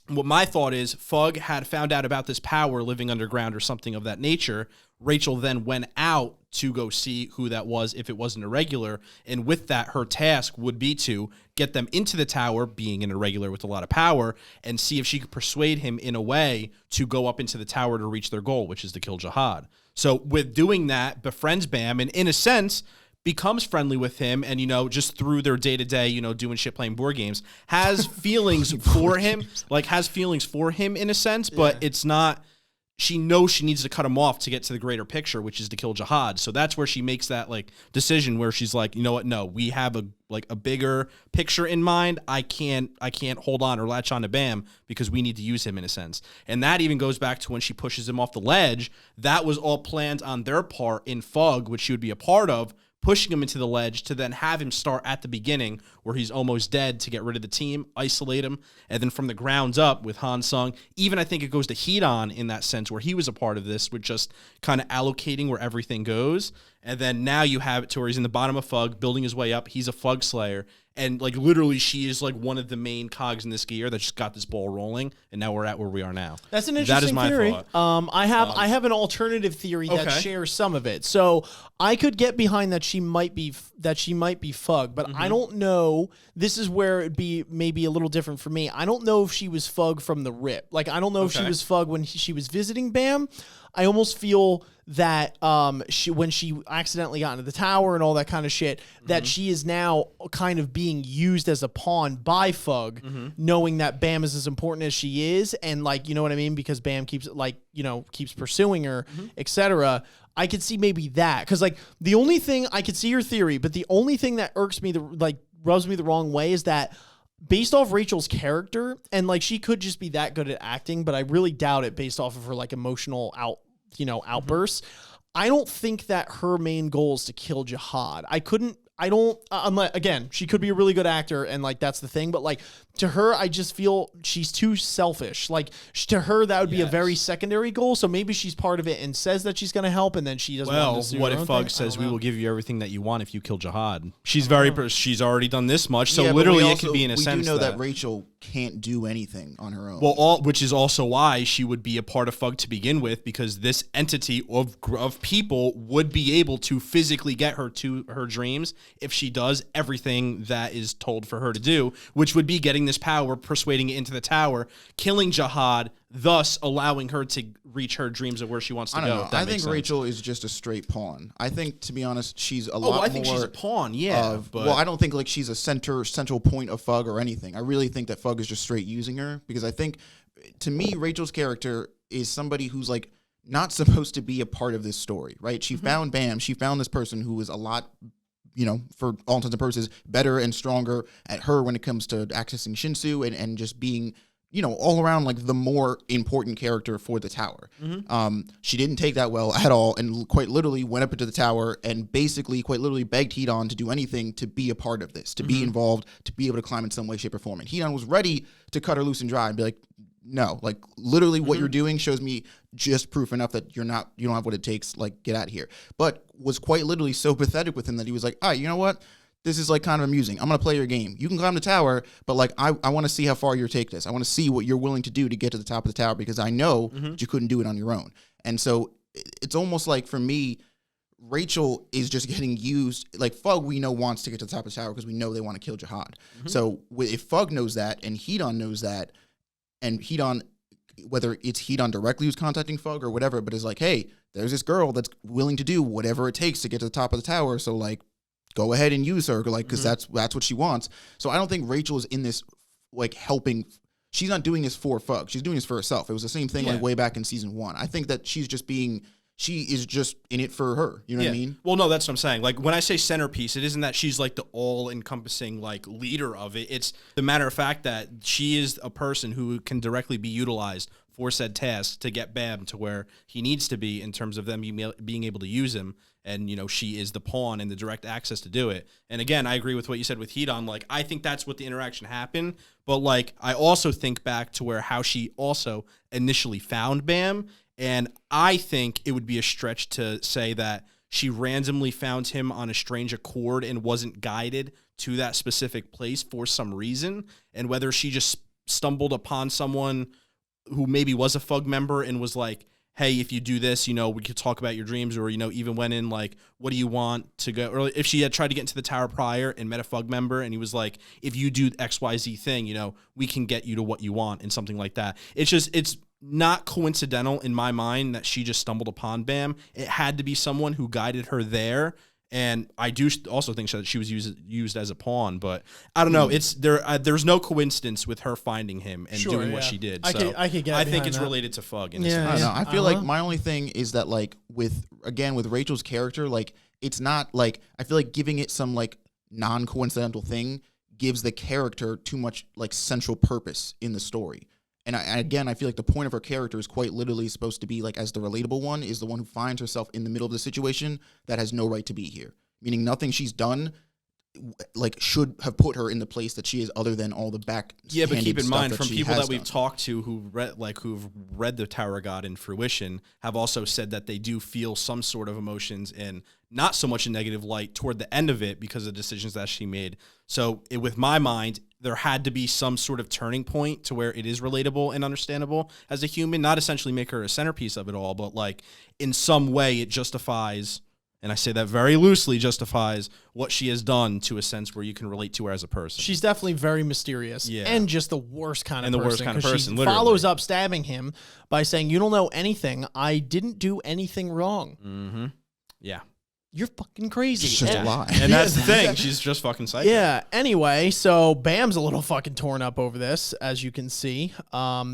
what my thought is, Fug had found out about this power living underground or something of that nature. Rachel then went out to go see who that was if it wasn't a regular. And with that, her task would be to get them into the tower, being an irregular with a lot of power, and see if she could persuade him in a way to go up into the tower to reach their goal, which is to kill Jihad. So with doing that, befriends Bam, and in a sense, becomes friendly with him, and just through their day-to-day, doing shit, playing board games, has feelings for him, in a sense, but it's not. She knows she needs to cut him off to get to the greater picture, which is to kill Jihad. So that's where she makes that decision where she's like, you know what? No, we have a bigger picture in mind. I can't hold on or latch on to Bam because we need to use him in a sense. And that even goes back to when she pushes him off the ledge. That was all planned on their part in Fug, which she would be a part of, pushing him into the ledge to then have him start at the beginning where he's almost dead to get rid of the team, isolate him, and then from the ground up with Han Sung. Even I think it goes to Heat-On in that sense where he was a part of this with just kind of allocating where everything goes. And then now you have it to where he's in the bottom of Fug, building his way up. He's a Fug Slayer. And literally she is one of the main cogs in this gear that just got this ball rolling. And now we're at where we are now. That's an interesting theory. I have an alternative theory that shares some of it. So I could get behind that she might be Fug, but I don't know. This is where it'd be maybe a little different for me. I don't know if she was Fug from the rip. I don't know if she was Fug when she was visiting Bam. I almost feel that when she accidentally got into the tower and all that kind of shit, that she is now kind of being used as a pawn by Fug, knowing that Bam is as important as she is, and you know what I mean, because Bam keeps keeps pursuing her, etc. I could see maybe that because the only thing I could see your theory, but the only thing that irks me, rubs me the wrong way, is that based off Rachel's character, and she could just be that good at acting, but I really doubt it based off of her emotional outbursts. I don't think that her main goal is to kill Jihad. Again, she could be a really good actor and that's the thing, but to her, I just feel she's too selfish. To her, that would be a very secondary goal. So maybe she's part of it and says that she's going to help, and then she doesn't want to do what her if own Fug thing? says we will give you everything that you want if you kill Jihad? She's she's already done this much, so Yeah, but literally we it could be in a sense we do know that Rachel can't do anything on her own. Well, which is also why she would be a part of Fug to begin with, because this entity of people would be able to physically get her to her dreams if she does everything that is told for her to do, which would be getting this power, persuading it into the tower, killing Jihad, thus allowing her to reach her dreams of where she wants to go. I think Rachel is just a straight pawn. I think, to be honest, she's a lot more. I think she's a pawn, yeah. Well, I don't think she's a central point of Fug or anything. I really think that Fug is just straight using her, because I think, to me, Rachel's character is somebody who's not supposed to be a part of this story, right? She found Bam. She found this person who is a lot, for all intents and purposes, better and stronger at her when it comes to accessing Shinsu and just being, all around the more important character for the tower. She didn't take that well at all, and quite literally went up into the tower and basically quite literally begged Heat-On to do anything to be a part of this, to be involved, to be able to climb in some way, shape, or form. And Heat-On was ready to cut her loose and dry and be like, no, literally what you're doing shows me just proof enough that you don't have what it takes, get out of here. But was quite literally so pathetic with him that he was like, all right, you know what? This is kind of amusing. I'm going to play your game. You can climb the tower, but I want to see how far you take this. I want to see what you're willing to do to get to the top of the tower, because I know that you couldn't do it on your own. And so it's almost for me, Rachel is just getting used. Fug, we know, wants to get to the top of the tower because we know they want to kill Jihad. So if Fug knows that and Heat-On knows that, and Heat-On, whether it's Heat-On directly who's contacting Fug or whatever, but is hey, there's this girl that's willing to do whatever it takes to get to the top of the tower, so go ahead and use her, because that's what she wants. So I don't think Rachel is in this helping. She's not doing this for Fug. She's doing this for herself. It was the same thing way back in season 1. I think that she is just in it for her. You know what I mean? Well, no, that's what I'm saying. When I say centerpiece, it isn't that she's the all-encompassing leader of it. It's the matter of fact that she is a person who can directly be utilized for said task to get Bam to where he needs to be in terms of them being able to use him. And, she is the pawn and the direct access to do it. And again, I agree with what you said with Heat-On. I think that's what the interaction happened. But, I also think back to how she also initially found Bam. And I think it would be a stretch to say that she randomly found him on a strange accord and wasn't guided to that specific place for some reason. And whether she just stumbled upon someone who maybe was a Fug member and was hey, if you do this, we could talk about your dreams, or, even went in what do you want to go, or if she had tried to get into the tower prior and met a Fug member and he was if you do XYZ thing, we can get you to what you want, and something like that. It's not coincidental in my mind that she just stumbled upon Bam. It had to be someone who guided her there. And I do also think that she was used as a pawn, but I don't know. It's there's no coincidence with her finding him and doing what she did. So I could get I think behind it's that. related to Fug. In I a don't sense. know. I feel like my only thing is that like with Rachel's character, like it's not like I feel like giving it some like non-coincidental thing gives the character too much like central purpose in the story. And again, I feel like the point of her character is quite literally supposed to be like as the relatable one is the one who finds herself in the middle of the situation that has no right to be here. Meaning nothing she's done like should have put her in the place that she is other than all the back. Yeah, but keep in mind from people that we've done. talked to who've read the Tower of God in fruition have also said that they do feel some sort of emotions and not so much a negative light toward the end of it because of the decisions that she made. So with my mind, there had to be some sort of turning point to where it is relatable and understandable as a human, not essentially make her a centerpiece of it all, but like in some way it justifies, and I say that very loosely, justifies what she has done to a sense where you can relate to her as a person. She's definitely very mysterious and just the worst kind of person. She literally follows up stabbing him by saying, "You don't know anything. I didn't do anything wrong." Mm-hmm. Yeah. You're fucking crazy. It's just a lie. And that's the thing. She's just fucking psycho. Yeah. Anyway, so Bam's a little fucking torn up over this, as you can see.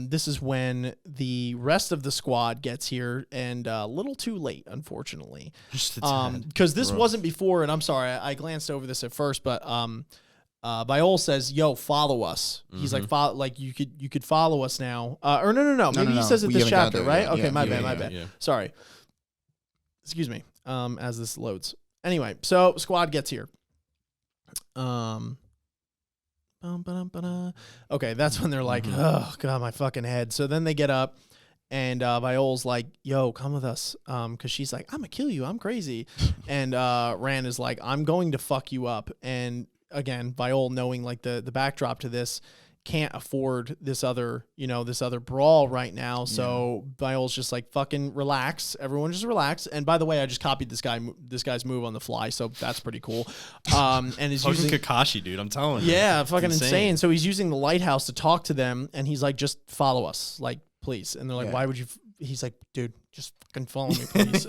This is when the rest of the squad gets here, and a little too late, unfortunately. Because this wasn't before, and I'm sorry, I glanced over this at first, but Viole says, "Yo, follow us." He's like, "Follow, like you could follow us now." Or no. Maybe he says it We this haven't got chapter, there right? yet. Okay, Yeah, my yeah, bad. yeah. Sorry. Excuse me. As this loads. Anyway, so squad gets here. Okay, that's when they're like, "Oh god, my fucking head." So then they get up, and Viole's like, "Yo, come with us," because she's like, "I'm gonna kill you. I'm crazy," and Ran is like, "I'm going to fuck you up." And again, Viole, knowing like the backdrop to this, can't afford this other brawl right now. So Viole's just like, fucking relax. Everyone just relax. And by the way, I just copied this guy's move on the fly. So that's pretty cool. And is Fucking using Kakashi, dude. I'm telling you. yeah, fucking It's insane. So he's using the lighthouse to talk to them. And he's like, just follow us. Like, please. And they're like, why would you? He's like, dude, just fucking follow me, please.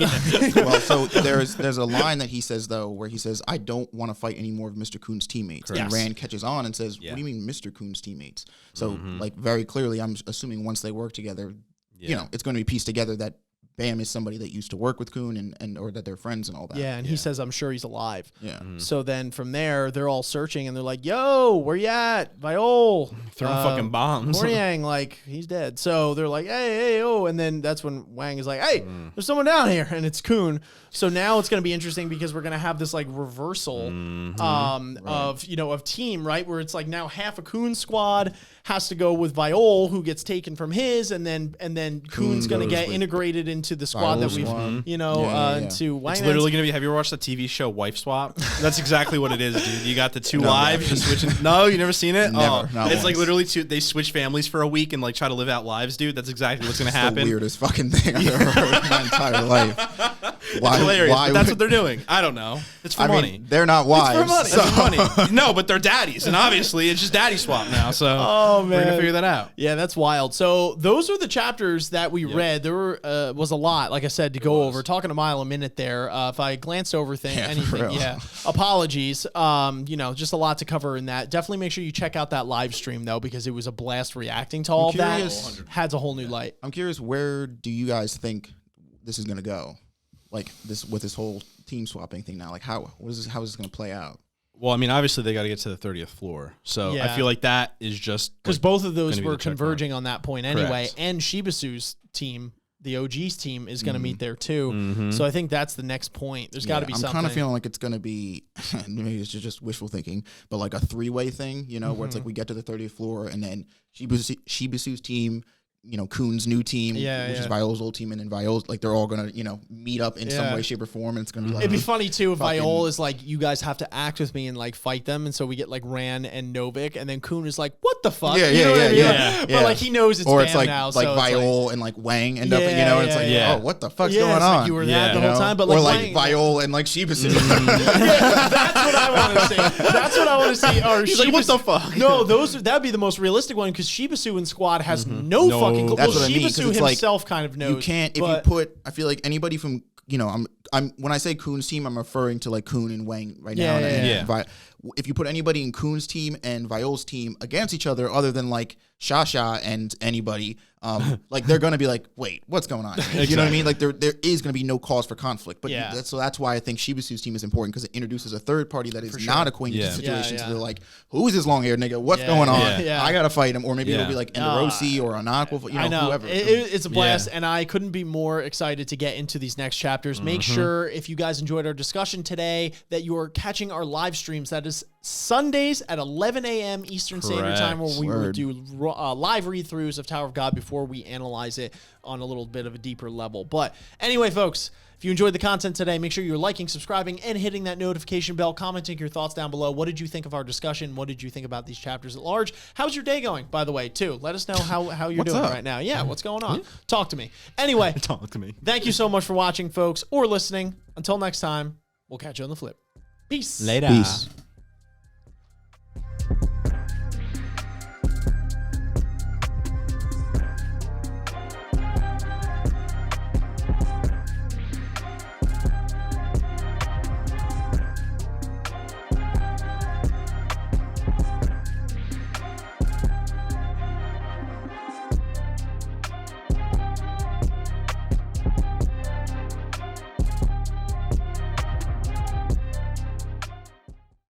Well, so there's a line that he says though, where he says, "I don't want to fight any more of Mr. Kuhn's teammates." Yes. And Rand catches on and says, "What do you mean, Mr. Kuhn's teammates?" So like very clearly, I'm assuming once they work together, you know, it's going to be pieced together that Bam is somebody that used to work with Khun and or that they're friends and all that. Yeah, and he says, "I'm sure he's alive." Yeah. So then from there, they're all searching, and they're like, "Yo, where you at, Viole? Throwing fucking bombs. Yang, like, he's dead." So they're like, "Hey, oh," and then that's when Wang is like, "Hey, there's someone down here," and it's Khun. So now it's going to be interesting because we're going to have this like reversal of team, right? Where it's like now half a Khun squad has to go with Viole, who gets taken from his, and then Khun's going to get integrated into the squad that we've, into Wang. It's literally going to be, have you ever watched the TV show Wife Swap? That's exactly what it is, dude. You got the two wives just switching. No, you never seen it? Never, it's not like once. literally they switch families for a week and like try to live out lives, dude. That's exactly what's going to happen. The weirdest fucking thing I've ever heard in my entire life. Why, It's hilarious. why But that's would- what they're doing. I don't know. It's for I money. mean, they're not wives. For money. so- It's for money. No, but they're daddies, and obviously it's just daddy swap now. So we're man. gonna figure that out. Yeah, that's wild. So those are the chapters that we read. There was a lot, like I said, to go over. Talking a mile a minute there. If I glanced over for anything, real. apologies. Just a lot to cover in that. Definitely make sure you check out that live stream though, because it was a blast reacting to all curious- that. Has a whole new light. I'm curious, where do you guys think this is going to go? Like this with this whole team swapping thing now. Like how is this going to play out? Well, I mean, obviously they got to get to the 30th floor, so I Yeah. feel like that is just Because like, both of those gonna be were the check mark. converging on that point anyway. Correct. And Shibasu's team, the OG's team, is going to meet there too. So I think that's the next point. There's got to be I'm something. kind of feeling like it's going to be, maybe it's just wishful thinking, but like a three-way thing, you know, where it's like we get to the 30th floor and then Shibasu's team, you know, Kuhn's new team, which is Viole's old team, and then Viole's, like, they're all going to, you know, meet up in some way, shape, or form, and it's going to be like... It'd be funny, too, if fucking- Viole is like, you guys have to act with me and, like, fight them, and so we get, like, Ran and Novik, and then Khun is like, what the fuck? Yeah, You know what I mean? yeah. But, like, he knows it's or Bam it's like, now, like so it's Viole and, like, Wang end up, you know, and it's like, yeah. oh, what the fuck's yeah, going it's on? like you were Yeah. that the You whole know? time, but, or like, like Wang, Viole and, like, Shibasu. that's what I want to see. That's what I want to see. Or He's like, what the fuck? No, that'd be the most realistic one, because Shibasu and Squad has no fucking... That's Well, what I mean, 'cause Shibasu it's like, himself kind of knows. You can't, if but- you put, I feel like anybody from, you know, when I say Khun's team, I'm referring to like Khun and Wang right now. Yeah. If you put anybody in Khun's team and Viole's team against each other, other than like Shasha and anybody, like they're gonna be like, wait, what's going on? You know what I mean? Like there is gonna be no cause for conflict. But that's why I think Shibasu's team is important, because it introduces a third party that is not acquainted to situations. So they're like, who's this long haired nigga? What's going on? I gotta fight him. Or maybe it'll be like Enderosi or Anakwa, you know, whoever. It's a blast, and I couldn't be more excited to get into these next chapters. Make sure, if you guys enjoyed our discussion today, that you're catching our live streams. That is Sundays at 11 a.m. Eastern Standard Time, where we will do live read-throughs of Tower of God before we analyze it on a little bit of a deeper level. But anyway, folks, if you enjoyed the content today, make sure you're liking, subscribing, and hitting that notification bell, commenting your thoughts down below. What did you think of our discussion? What did you think about these chapters at large? How's your day going, by the way, too? Let us know how you're doing right now. Yeah, what's going on? Talk to me. Anyway, talk to me. Thank you so much for watching, folks, or listening. Until next time, we'll catch you on the flip. Peace. Later. Peace.